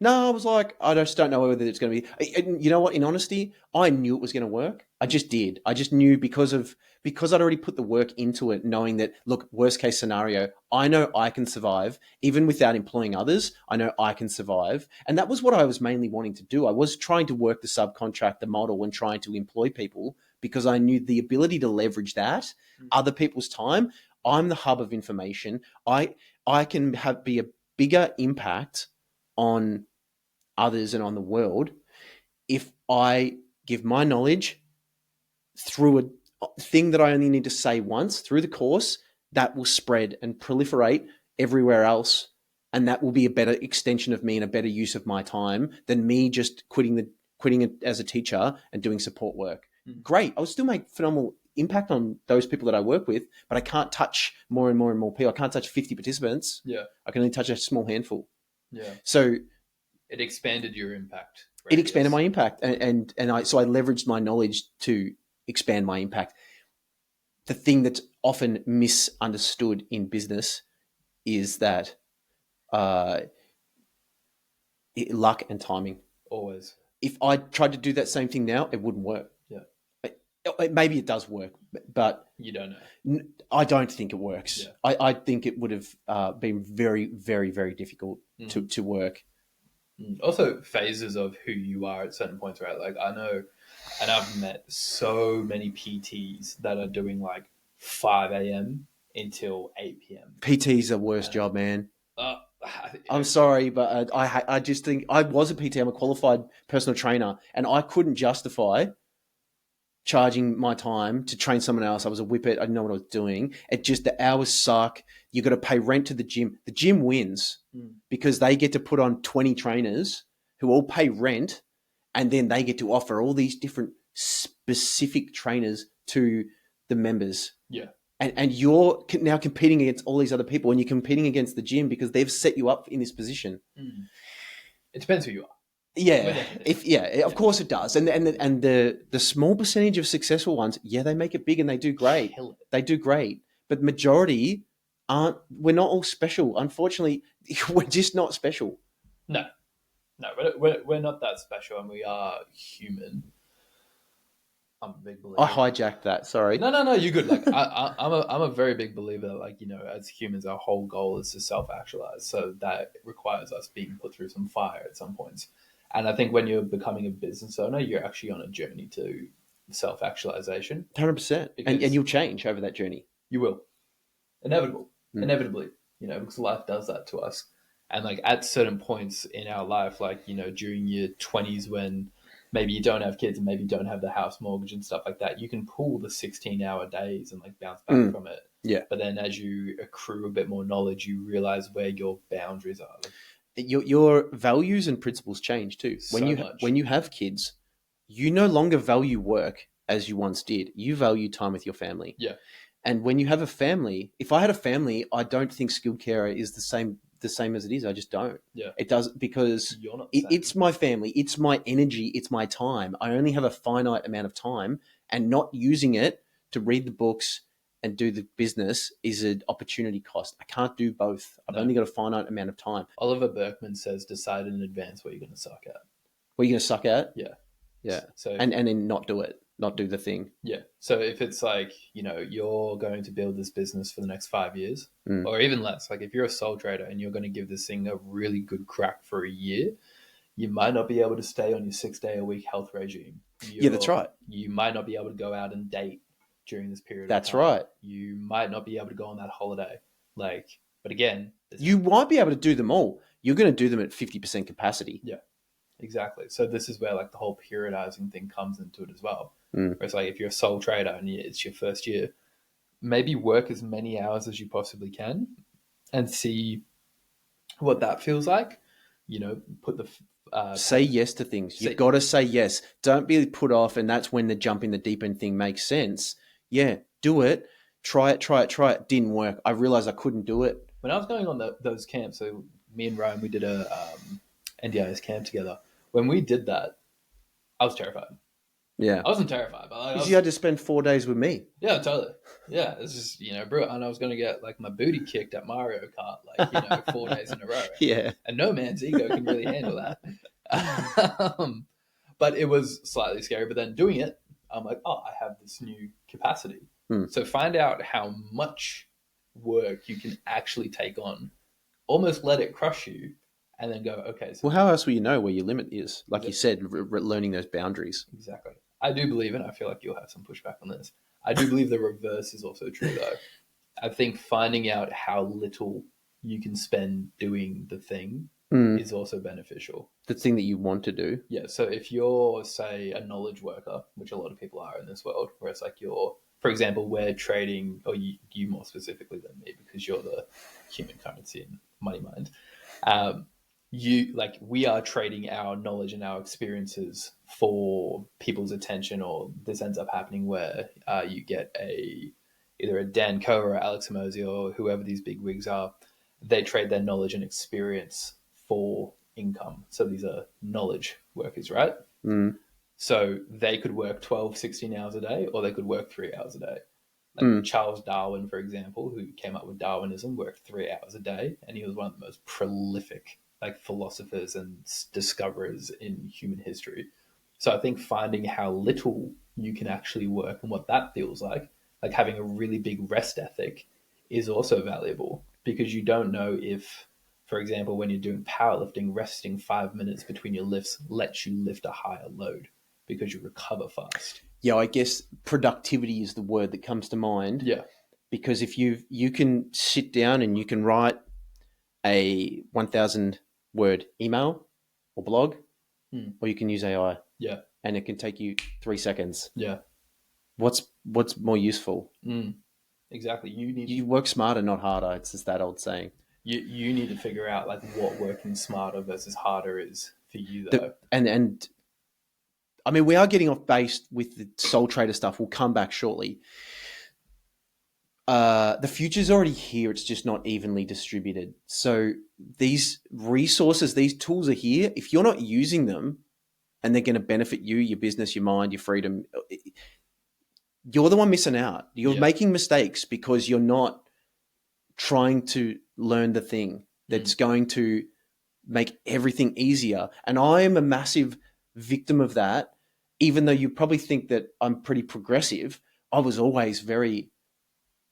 No, I was like, I just don't know whether it's going to be. And you know what? In honesty, I knew it was going to work. I just did. I just knew because I'd already put the work into it, knowing that, look, worst case scenario, I know I can survive even without employing others. I know I can survive, and that was what I was mainly wanting to do. I was trying to work the subcontractor model and trying to employ people because I knew the ability to leverage that other people's time. I'm the hub of information. I can be a bigger impact on others and on the world if I give my knowledge through a thing that I only need to say once through the course that will spread and proliferate everywhere else, and that will be a better extension of me and a better use of my time than me just quitting it as a teacher and doing support work. Great, I'll still make phenomenal impact on those people that I work with, but I can't touch more and more and more people. I can't touch 50 participants. Yeah. I can only touch a small handful. Yeah. So it expanded your impact. It expanded my impact, and I leveraged my knowledge to expand my impact. The thing that's often misunderstood in business is that luck and timing. Always. If I tried to do that same thing now, it wouldn't work. Yeah. Maybe it does work, but you don't know. I don't think it works. Yeah. I think it would have been very, very, very difficult to work. Also, phases of who you are at certain points, right? Like, I know, and I've met so many PTs that are doing like 5 a.m. until 8 p.m. PT's the worst job, man. I'm sorry, but I just think I was a PT. I'm a qualified personal trainer, and I couldn't justify charging my time to train someone else. I was a whippet. I didn't know what I was doing. It just, the hours suck. You got to pay rent to the gym. The gym wins because they get to put on 20 trainers who all pay rent, and then they get to offer all these different specific trainers to the members. Yeah. And you're now competing against all these other people, and you're competing against the gym because they've set you up in this position. It depends who you are. Yeah, of course it does. And the small percentage of successful ones, they make it big and they do great. They do great. But majority aren't. We're not all special. Unfortunately, we're just not special. No, we're not that special, and we are human. I'm a big believer. I hijacked that. Sorry. No, you're good. Like I'm a very big believer. Like, as humans, our whole goal is to self-actualize. So that requires us being put through some fire at some points. And I think when you're becoming a business owner, you're actually on a journey to self-actualization. 100%. And you'll change over that journey. You will. Inevitably, because life does that to us. And like at certain points in our life, like, during your 20s when maybe you don't have kids and maybe you don't have the house mortgage and stuff like that, you can pull the 16-hour days and like bounce back from it. Yeah. But then as you accrue a bit more knowledge, you realize where your boundaries are. Like, Your values and principles change too. so much. When you have kids, you no longer value work as you once did. You value time with your family. Yeah. And when you have a family, if I had a family, I don't think skilled carer is the same as it is. I just don't. Yeah. It does, because You're not the same. it's my family, it's my energy, it's my time. I only have a finite amount of time, and not using it to read the books and do the business is an opportunity cost. I can't do both. I've No. only got a finite amount of time. Oliver Berkman says, decide in advance what you're going to suck at. What are you going to suck at? Yeah. Yeah. So And then not do it, not do the thing. yeah. So if it's like, you're going to build this business for the next 5 years, or even less, like if you're a sole trader and you're going to give this thing a really good crack for a year, you might not be able to stay on your 6-day-a-week health regime. Yeah, that's right. You might not be able to go out and date during this period That's of time. right. You might not be able to go on that holiday. But again, You might be able to do them all. You're going to do them at 50% capacity. Yeah, exactly. So this is where like the whole periodizing thing comes into it as well. Where it's like if you're a sole trader and it's your first year, maybe work as many hours as you possibly can and see what that feels like. Put the Say yes to things. You've got to say yes. Don't be put off, and that's when the jump in the deep end thing makes sense. Yeah, do it. Try it. Didn't work. I realized I couldn't do it. When I was going on those camps, so me and Ryan, we did a NDIS camp together. When we did that, I was terrified. Yeah. I wasn't terrified, but You had to spend 4 days with me. Yeah, totally. Yeah, it's just bro, and I was gonna get like my booty kicked at Mario Kart, like 4 days in a row. Yeah. And no man's ego can really handle that. But it was slightly scary. But then doing it, I'm like, oh, I have this new capacity. So find out how much work you can actually take on. Almost let it crush you, and then go, okay. So Well, how else will you know where your limit is? Like you said, learning those boundaries. exactly. I do believe, and I feel like you'll have some pushback on this, I do believe the reverse is also true, though. I think finding out how little you can spend doing the thing is also beneficial. The thing that you want to do. Yeah, so if you're, say, a knowledge worker, which a lot of people are in this world, where it's like for example, we're trading, or you more specifically than me, because you're the human currency and money mind. We are trading our knowledge and our experiences for people's attention, or this ends up happening where you get either a Dan Coe or Alex Hormozi or whoever these big wigs are. They trade their knowledge and experience for income. So these are knowledge workers, right? So they could work 12, 16 hours a day, or they could work 3 hours a day. Charles Darwin, for example, who came up with Darwinism, worked 3 hours a day, and he was one of the most prolific philosophers and discoverers in human history. So I think finding how little you can actually work and what that feels like having a really big rest ethic, is also valuable, because you don't know if, for example, when you're doing powerlifting, resting 5 minutes between your lifts lets you lift a higher load because you recover fast. Yeah, I guess productivity is the word that comes to mind. Yeah. Because if you can sit down and you can write a 1,000 word email or blog, or you can use AI. Yeah. And it can take you 3 seconds. Yeah. What's more useful? Exactly. You work smarter, not harder. It's just that old saying. You need to figure out what working smarter versus harder is for you, though. And I mean, we are getting off base with the sole trader stuff. We'll come back shortly. The future's already here. It's just not evenly distributed. So these resources, these tools are here. If you're not using them and they're going to benefit you, your business, your mind, your freedom, you're the one missing out. You're making mistakes because you're not trying to learn the thing that's going to make everything easier. And I am a massive victim of that. Even though you probably think that I'm pretty progressive, I was always very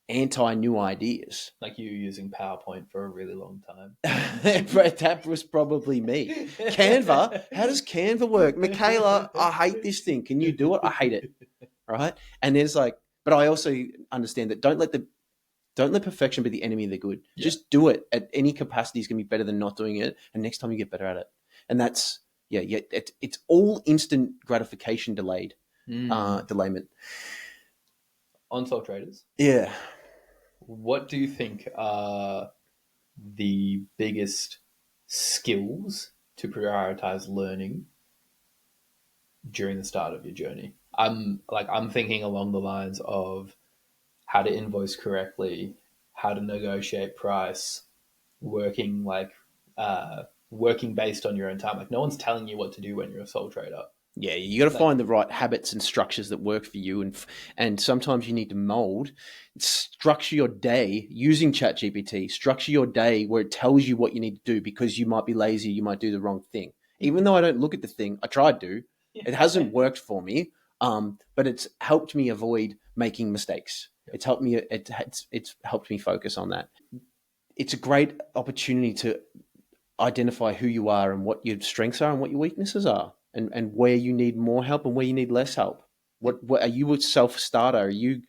anti-new ideas. Like you using PowerPoint for a really long time. That was probably me. Canva, how does Canva work? Michaela, I hate this thing. Can you do it? I hate it. Right? And there's but I also understand that don't let perfection be the enemy of the good. Yeah. Just do it at any capacity is going to be better than not doing it. And next time you get better at it. And that's, yeah. It's all instant gratification Mm. delayment. On sole traders, Yeah. what do you think are the biggest skills to prioritize learning during the start of your journey? I'm thinking along the lines of how to invoice correctly, how to negotiate price, working working based on your own time. Like no one's telling you what to do when you're a sole trader. Yeah, you got to Like find the right habits and structures that work for you, and sometimes you need to mold, structure your day using ChatGPT. Structure your day where it tells you what you need to do because you might be lazy, you might do the wrong thing. Even though I don't look at the thing, I tried to. It hasn't worked for me, but it's helped me avoid making mistakes. It's helped me. It's helped me focus on that. It's a great opportunity to identify who you are and what your strengths are and what your weaknesses are, and where you need more help and where you need less help. What are you, a self starter? Are you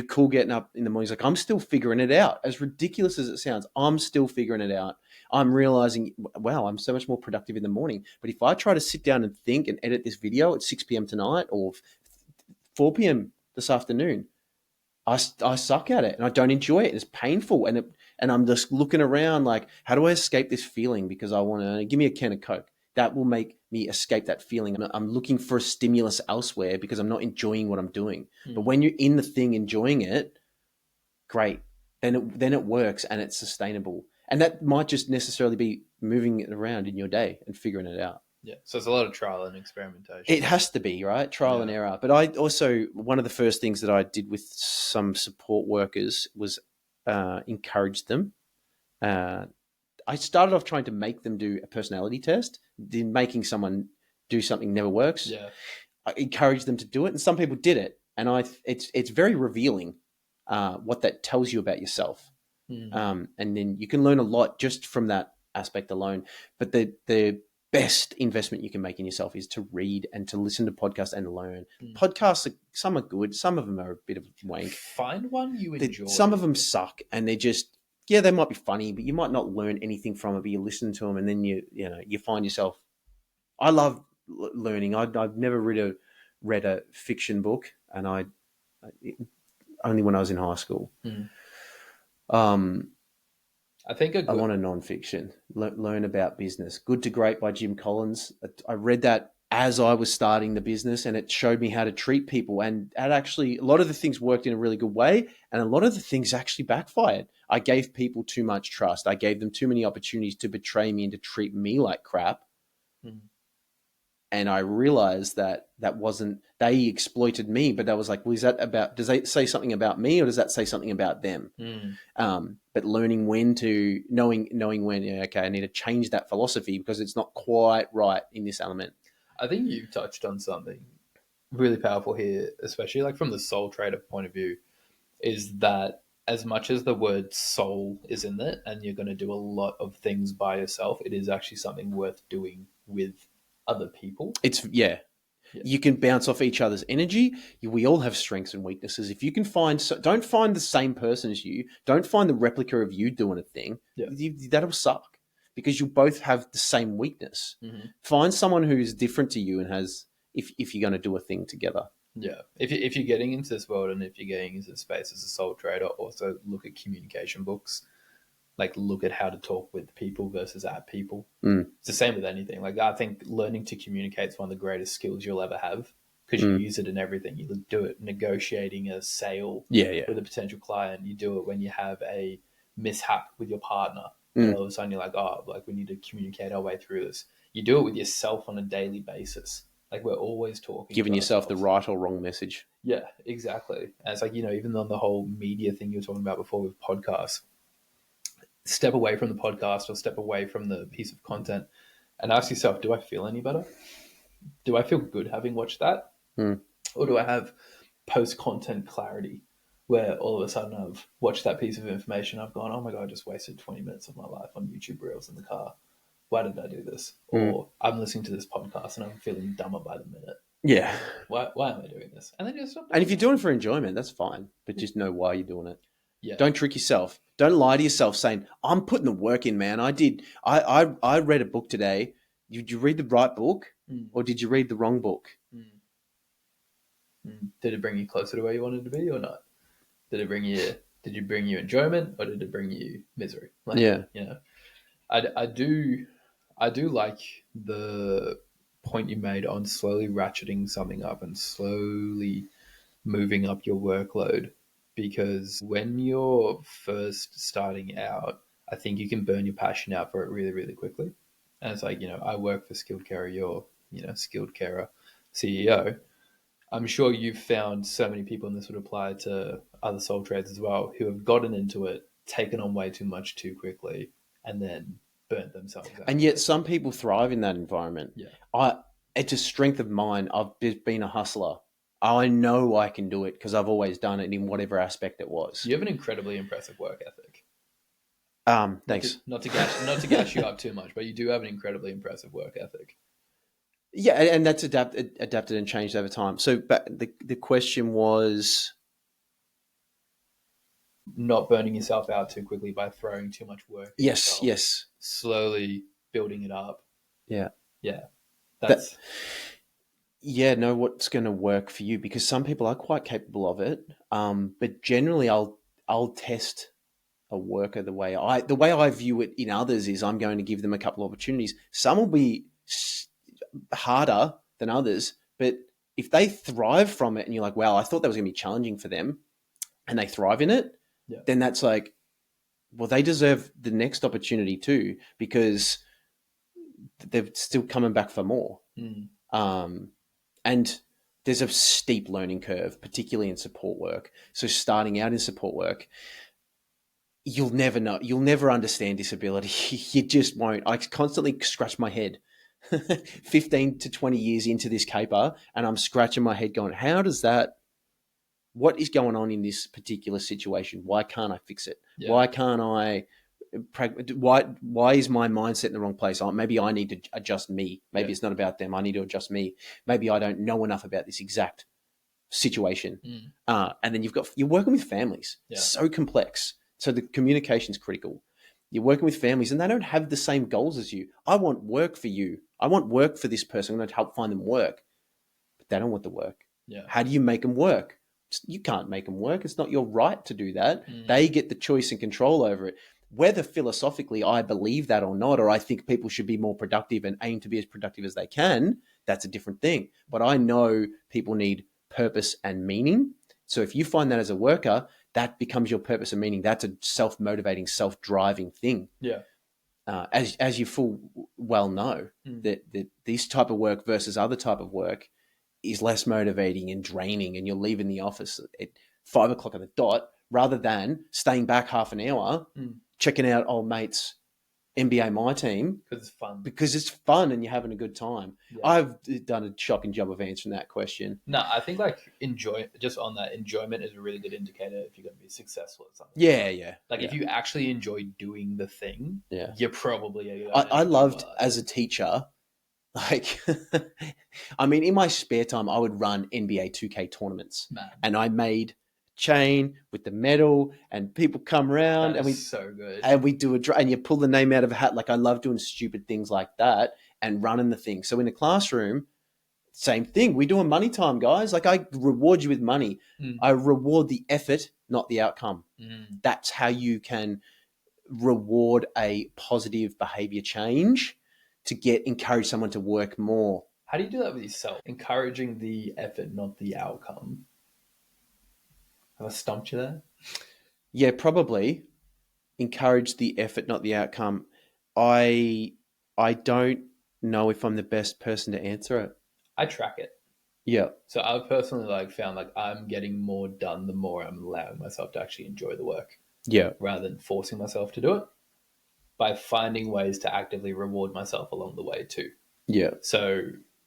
cool getting up in the mornings like I'm still figuring it out? As ridiculous as it sounds, I'm still figuring it out. I'm realizing, wow, I'm so much more productive in the morning. But if I try to sit down and think and edit this video at 6 p.m. tonight or 4 p.m. this afternoon, I suck at it and I don't enjoy it. It's painful and I'm just looking around like, how do I escape this feeling? Because I want to give me a can of Coke. That will make me escape that feeling. I'm looking for a stimulus elsewhere because I'm not enjoying what I'm doing. But when you're in the thing enjoying it, great. Then it works and it's sustainable. And that might just necessarily be moving it around in your day and figuring it out. yeah, so it's a lot of trial and experimentation. It has to be, right? Trial and error. But I also, one of the first things that I did with some support workers was encourage them. I started off trying to make them do a personality test. Then making someone do something never works. Yeah. I encouraged them to do it, and some people did it. And it's very revealing what that tells you about yourself. And then you can learn a lot just from that aspect alone. But the best investment you can make in yourself is to read and to listen to podcasts and learn. Podcasts, some are good, some of them are a bit of a wank. Find one you enjoy. Some of them suck, and they're just, yeah, they might be funny, but you might not learn anything from it. But you listen to them, and then you find yourself. I love learning. I've never read a fiction book, and only when I was in high school. I think I want a non-fiction. Learn about business. Good to Great by Jim Collins. I read that as I was starting the business, and it showed me how to treat people. And actually, a lot of the things worked in a really good way, and a lot of the things actually backfired. I gave people too much trust. I gave them too many opportunities to betray me and to treat me like crap. And I realized that wasn't, they exploited me, but that was like, well, is that about, does that say something about me or does that say something about them? But learning when to, knowing when, okay, I need to change that philosophy because it's not quite right in this element. I think you touched on something really powerful here, especially like from the sole trader point of view, is that as much as the word soul is in it and you're going to do a lot of things by yourself, it is actually something worth doing with other people. It's you can bounce off each other's energy. We all have strengths and weaknesses. If you can don't find the same person as you. Don't find the replica of you doing a thing. That'll suck because you both have the same weakness. Find someone who's different to you and has, if you're going to do a thing together. Yeah. If you're getting into this world and if you're getting into the space as a sole trader, also look at communication books. Like look at how to talk with people versus at people. It's the same with anything. Like I think learning to communicate is one of the greatest skills you'll ever have because you use it in everything. You do it negotiating a sale with a potential client. You do it when you have a mishap with your partner. And all of a sudden you're like, oh, like we need to communicate our way through this. You do it with yourself on a daily basis. Like we're always talking. Giving yourself the right or wrong message. Yeah, exactly. And it's like, even on the whole media thing you were talking about before with podcasts, step away from the podcast or step away from the piece of content and ask yourself, do I feel any better? Do I feel good having watched that? Or do I have post-content clarity where all of a sudden I've watched that piece of information, I've gone, oh my God, I just wasted 20 minutes of my life on YouTube Reels in the car. Why did I do this? Or I'm listening to this podcast and I'm feeling dumber by the minute. Yeah. Why am I doing this? And then just stop. And if you're doing it for enjoyment, that's fine. But just know why you're doing it. Yeah. Don't trick yourself. Don't lie to yourself saying, I'm putting the work in, man. I read a book today did you read the right book Mm. or did you read the wrong book? Mm. Mm. Did it bring you closer to where you wanted to be or not? Did it bring you? Did you bring you enjoyment or did it bring you misery? Like, Yeah. you know, I do like the point you made on slowly ratcheting something up and slowly moving up your workload, because when you're first starting out, I think you can burn your passion out for it really, really quickly. And it's like, I work for Skilled Carer, you're, Skilled Carer CEO. I'm sure you've found so many people, and this would apply to other soul trades as well, who have gotten into it, taken on way too much too quickly, and then burnt themselves And out, yet some basically. people thrive in that environment. Yeah. It's a strength of mine. I've been a hustler. I know I can do it because I've always done it in whatever aspect it was. You have an incredibly impressive work ethic. Not to Thanks. not to gas you up too much, but you do have an incredibly impressive work ethic. Yeah, and that's adapted and changed over time. So, but the question was, Not burning yourself out too quickly by throwing too much work at yes, yourself, yes, slowly building it up. yeah, Yeah, that, that's yeah, know what's going to work for you because some people are quite capable of it. But generally, I'll test a worker the way I view it in others is I'm going to give them a couple of opportunities. Some will be harder than others, but if they thrive from it and you're like, wow, I thought that was going to be challenging for them, and they thrive in it, yeah. then that's like, well, they deserve the next opportunity too because they're still coming back for more. Mm. Um, and there's a steep learning curve, particularly in support work. So starting out in support work, you'll never know. You'll never understand disability. You just won't. I constantly scratch my head 15 to 20 years into this caper, and I'm scratching my head going, how does that, what is going on in this particular situation? Why can't I fix it? Yeah, Why can't I why is my mindset in the wrong place? Oh, maybe I need to adjust me. yeah. Maybe it's not about them. I need to adjust me. Maybe I don't know enough about this exact situation. Mm. And then you're working with families, Yeah, so complex. So the communication is critical. You're working with families, and they don't have the same goals as you. I want work for you. I want work for this person. I'm going to help find them work, but they don't want the work. yeah. How do you make them work? You can't make them work. It's not your right to do that. Mm. They get the choice and control over it. Whether philosophically I believe that or not, or I think people should be more productive and aim to be as productive as they can, that's a different thing. But I know people need purpose and meaning. So if you find that as a worker, that becomes your purpose and meaning. That's a self-motivating, self-driving thing. Yeah. As you full well know, Mm. that this type of work versus other type of work is less motivating and draining, and you're leaving the office at 5 o'clock at the dot rather than staying back half an hour, Mm. checking out old mates NBA My Team Because it's fun. because it's fun and you're having a good time. Yeah. I've done a shocking job of answering that question. No, I think like just on that, enjoyment is a really good indicator if you're going to be successful at something. Yeah, yeah, Like if yeah, you actually enjoy doing the thing, yeah. you're probably going I to do loved well. as a teacher, like, I mean, in my spare time, I would run NBA 2K tournaments, Man, and I made chain with the medal, and people come around, that and is so good. we do and you pull the name out of a hat. Like I love doing stupid things like that and running the thing. So in a classroom, same thing. We do a money time, guys. Like I reward you with money. Mm. I reward the effort, not the outcome. Mm. That's how you can reward a positive behavior change to encourage someone to work more. How do you do that with yourself? Encouraging the effort, not the outcome. Have I stumped you there? Yeah, probably encourage the effort, not the outcome. I I don't know if I'm the best person to answer it. I track it. Yeah. So I've personally found I'm getting more done the more I'm allowing myself to actually enjoy the work Yeah. rather than forcing myself to do it, by finding ways to actively reward myself along the way too. Yeah. So,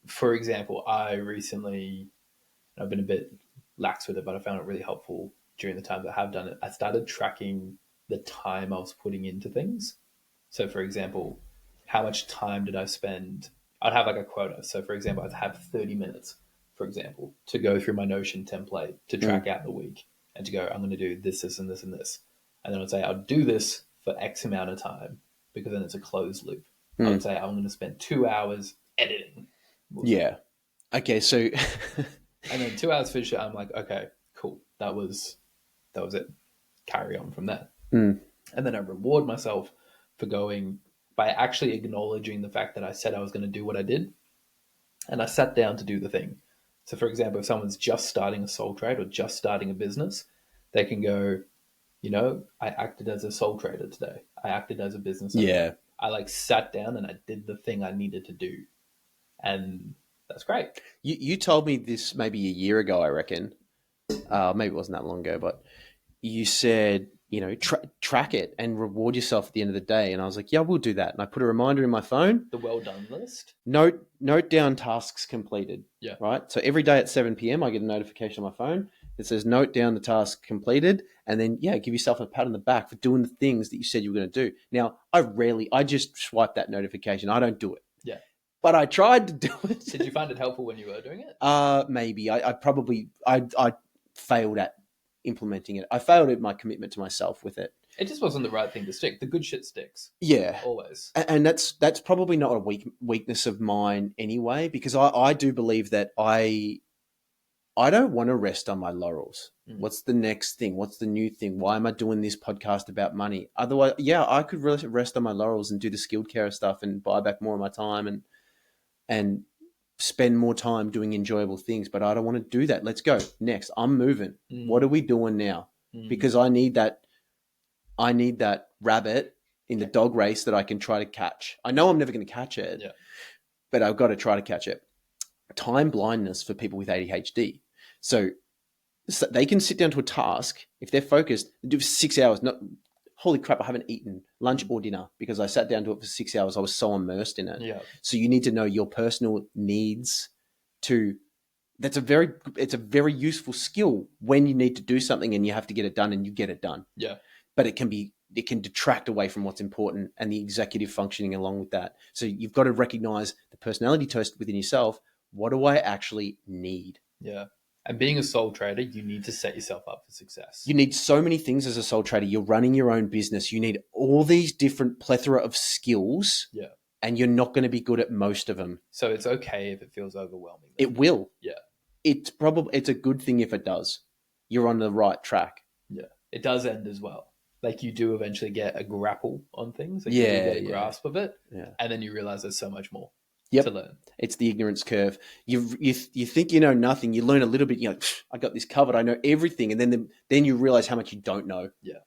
for example, I've been a bit lax with it, but I found it really helpful during the time that I have done it. I started tracking the time I was putting into things. So, for example, how much time did I spend? I'd have a quota. So, for example, I'd have 30 minutes, for example, to go through my Notion template to track out the week and to go, I'm going to do this, this, and this, and this. And then I'd say, I'll do this for X amount of time because then it's a closed loop. I would say I'm going to spend 2 hours editing. Yeah. Okay, so And then 2 hours finish it, I'm like, okay, cool. That was it. Carry on from there. Mm. And then I reward myself for going by actually acknowledging the fact that I said I was going to do what I did, and I sat down to do the thing. So, for example, if someone's just starting a sole trade or just starting a business, they can go, I acted as a sole trader today. I acted as a business owner. Yeah. I sat down and I did the thing I needed to do. And that's great. You told me this maybe a year ago, I reckon. Maybe it wasn't that long ago, but you said, track it and reward yourself at the end of the day. And I was like, yeah, we'll do that. And I put a reminder in my phone. The well done list. Note down tasks completed. Yeah. Right. So every day at 7 p.m., I get a notification on my phone that says note down the task completed. And then, give yourself a pat on the back for doing the things that you said you were going to do. Now, I just swipe that notification. I don't do it. Yeah. But I tried to do it. Did you find it helpful when you were doing it? Maybe. I failed at implementing it. I failed at my commitment to myself with it. It just wasn't the right thing to stick. The good shit sticks. Yeah. Always. And that's probably not a weakness of mine anyway, because I do believe that I don't want to rest on my laurels. What's the next thing? What's the new thing? Why am I doing this podcast about money? Otherwise, I could rest on my laurels and do the skilled care stuff and buy back more of my time and spend more time doing enjoyable things, but I don't want to do that. Let's go. Next. I'm moving. What are we doing now? Because I need that rabbit in the dog race that I can try to catch. I know I'm never going to catch it, but I've got to try to catch it. Time blindness for people with ADHD. So they can sit down to a task if they're focused, do 6 hours. Holy crap, I haven't eaten lunch or dinner because I sat down to it for 6 hours. I was so immersed in it. Yeah. So you need to know your personal needs it's a very useful skill when you need to do something and you have to get it done and you get it done. Yeah. But it can detract away from what's important and the executive functioning along with that. So you've got to recognize the personality test within yourself. What do I actually need? Yeah. And being a sole trader, you need to set yourself up for success. You need so many things as a sole trader. You're running your own business. You need all these different plethora of skills. Yeah. And you're not going to be good at most of them. So it's okay if it feels overwhelming. It will. Yeah. It's a good thing if it does. You're on the right track. Yeah. It does end as well. You do eventually get a grapple on things. You get a grasp of it. Yeah. And then you realize there's so much more to learn. It's the ignorance curve. You think you know nothing. You learn a little bit. You're like, I got this covered. I know everything. And then you realize how much you don't know. Yeah.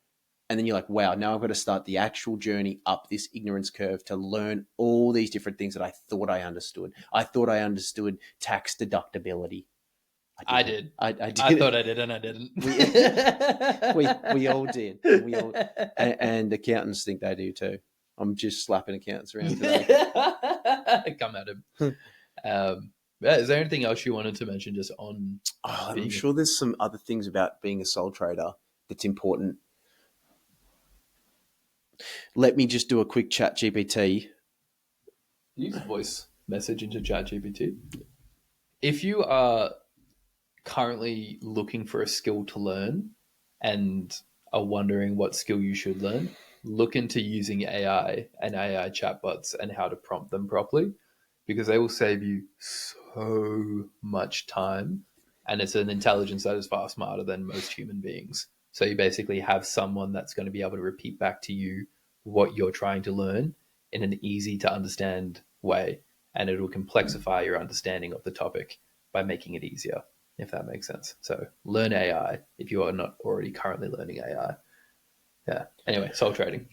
And then you're like, wow, now I've got to start the actual journey up this ignorance curve to learn all these different things that I thought I understood. I thought I understood tax deductibility. I did. I did. I thought I did, and I didn't. We all did. And accountants think they do too. I'm just slapping accountants around today. Come at him. Is there anything else you wanted to mention just on? I'm sure there's some other things about being a sole trader that's important. Let me just do a quick chat GPT. Use voice message into chat GPT. If you are currently looking for a skill to learn and are wondering what skill you should learn, look into using AI and AI chatbots and how to prompt them properly, because they will save you so much time. And it's an intelligence that is far smarter than most human beings. So you basically have someone that's going to be able to repeat back to you what you're trying to learn in an easy to understand way. And it will complexify your understanding of the topic by making it easier, if that makes sense. So learn AI if you are not already currently learning AI. Yeah. Anyway, sole trading.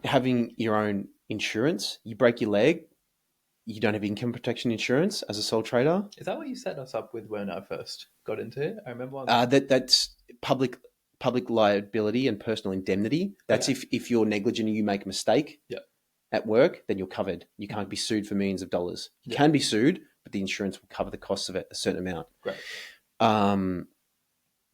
Having your own insurance, you break your leg, you don't have income protection insurance as a sole trader. Is that what you set us up with when I first got into it? I remember one. That's public liability and personal indemnity. That's if you're negligent and you make a mistake at work, then you're covered. You can't be sued for millions of dollars. You can be sued, but the insurance will cover the costs of it, a certain amount. Great.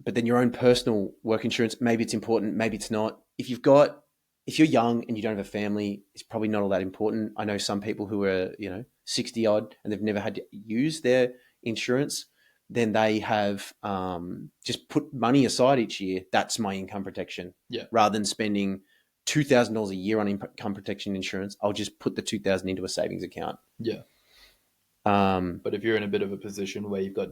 But then your own personal work insurance, maybe it's important, maybe it's not. If you're young and you don't have a family, it's probably not all that important. I know some people who are, 60 odd and they've never had to use their insurance. Then they have just put money aside each year. That's my income protection. Yeah. Rather than spending $2,000 a year on income protection insurance, I'll just put the $2,000 into a savings account. Yeah. Um, But if you're in a bit of a position where you've got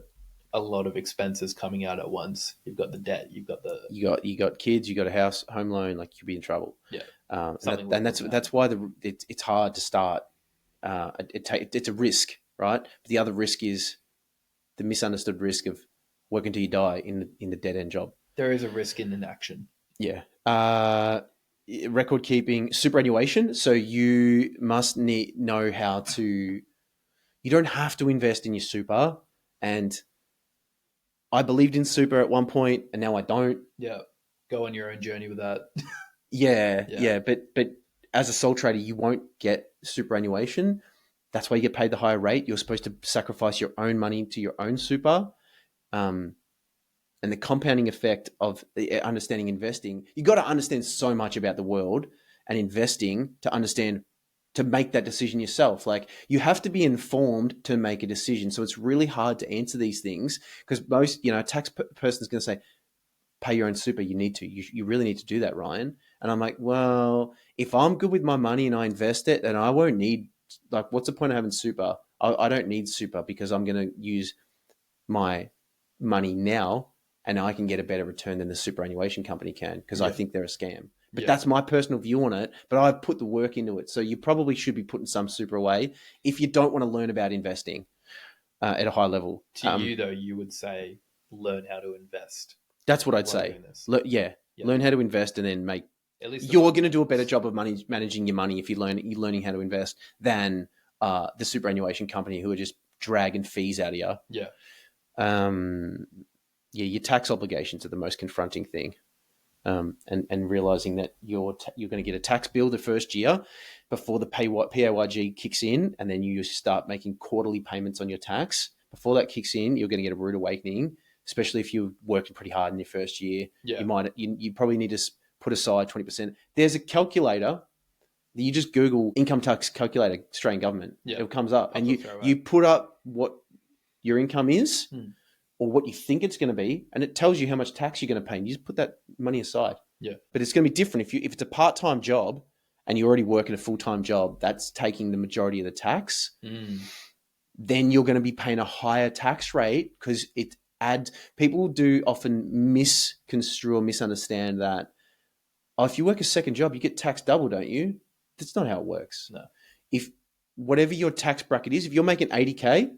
a lot of expenses coming out at once, you've got the debt, you've got the you got kids, you got a house, home loan, like you'll be in trouble. yeah. And that's why it's hard to start. It's a risk, right? But the other risk is the misunderstood risk of working till you die in the dead end job. There is a risk in inaction. Yeah. Record keeping, superannuation. So you must know how to. You don't have to invest in your super, and I believed in super at one point, and now I don't. Yeah. Go on your own journey with that. Yeah. But as a sole trader, you won't get superannuation. That's why you get paid the higher rate. You're supposed to sacrifice your own money to your own super. And the compounding effect of understanding investing, you got to understand so much about the world and investing to make that decision yourself. Like, you have to be informed to make a decision. So it's really hard to answer these things because most, a tax person is going to say, pay your own super. You need to. You really need to do that, Ryan. And I'm like, well, if I'm good with my money and I invest it, then I won't need, like, what's the point of having super? I don't need super because I'm going to use my money now and I can get a better return than the superannuation company can because I think they're a scam. But that's my personal view on it. But I've put the work into it. So you probably should be putting some super away if you don't want to learn about investing at a high level. To you, though, you would say learn how to invest. That's what I'd say. Learn how to invest and then make. At least you're going to do a better job of managing your money if you're learning how to invest than the superannuation company who are just dragging fees out of you. Yeah. Your tax obligations are the most confronting thing. And realizing that you're going to get a tax bill the first year before the PAYG kicks in, and then you start making quarterly payments on your tax. Before that kicks in, you're going to get a rude awakening, especially if you're working pretty hard in your first year. Yeah. You probably need to put aside 20%. There's a calculator. You just Google income tax calculator, Australian government. Yeah. It comes up, and you put up what your income is. Or what you think it's going to be, and it tells you how much tax you're going to pay, and you just put that money aside. Yeah. But it's going to be different if it's a part-time job and you already work at a full-time job that's taking the majority of the tax. Then you're going to be paying a higher tax rate because people do often misconstrue or misunderstand that. Oh, if you work a second job, you get taxed double, don't you? That's not how it works. No. If whatever your tax bracket is, if you're making 80K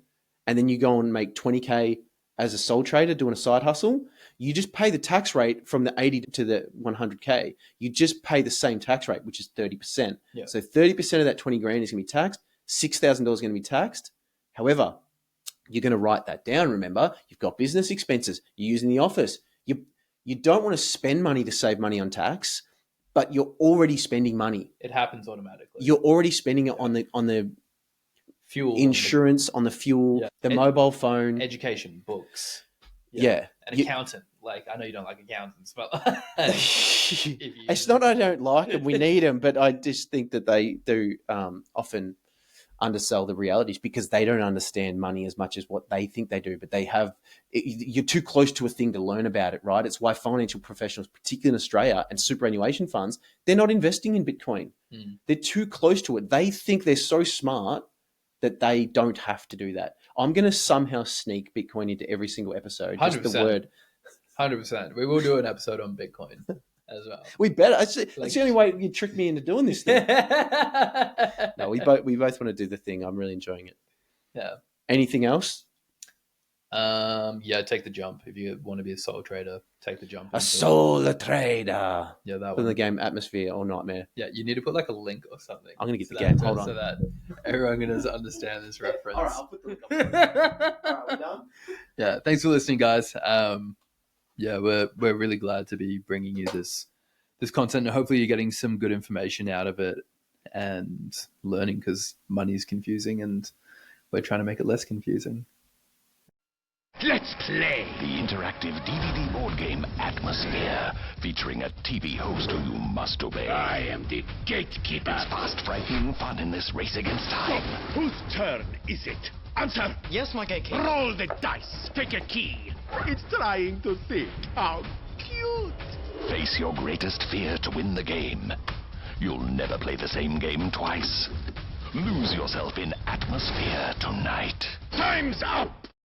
and then you go and make 20K as a sole trader doing a side hustle, you just pay the tax rate from the 80 to the 100K. You just pay the same tax rate, which is 30%. Yeah. So 30% of that 20 grand is going to be taxed. $6,000 is going to be taxed. However, you're going to write that down. Remember, you've got business expenses. You're using the office. You don't want to spend money to save money on tax, but you're already spending money. It happens automatically. You're already spending it on the fuel, insurance, on the fuel, the mobile phone, education, books. Yeah. An accountant. Like, I know you don't like accountants, but it's not I don't like them. We need them, but I just think that they do often undersell the realities because they don't understand money as much as what they think they do. But you're too close to a thing to learn about it, right? It's why financial professionals, particularly in Australia, and superannuation funds, they're not investing in Bitcoin. They're too close to it. They think they're so smart that they don't have to do that. I'm going to somehow sneak Bitcoin into every single episode. 100%. Just the word. 100%. We will do an episode on Bitcoin as well. We better. That's the only way you trick me into doing this thing. No, we both want to do the thing. I'm really enjoying it. Yeah. Anything else? Take the jump. If you want to be a sole trader, take the jump. A sole trader. Yeah, that from one. the game Atmosphere or Nightmare. Yeah, you need to put like a link or something. I'm going to get the game. Hold on. So that everyone can understand this reference. All right, I'll put the link up. All right, we're done? Yeah, thanks for listening, guys. We're really glad to be bringing you this content. And hopefully you're getting some good information out of it and learning because money is confusing and we're trying to make it less confusing. Let's play the interactive DVD board game Atmosphere, featuring a TV host who you must obey. I am the gatekeeper. It's fast, frightening fun in this race against time. Whose turn is it? Answer! Yes, my gatekeeper. Roll the dice. Pick a key. It's trying to think. How cute. Face your greatest fear to win the game. You'll never play the same game twice. Lose yourself in Atmosphere tonight. Time's up!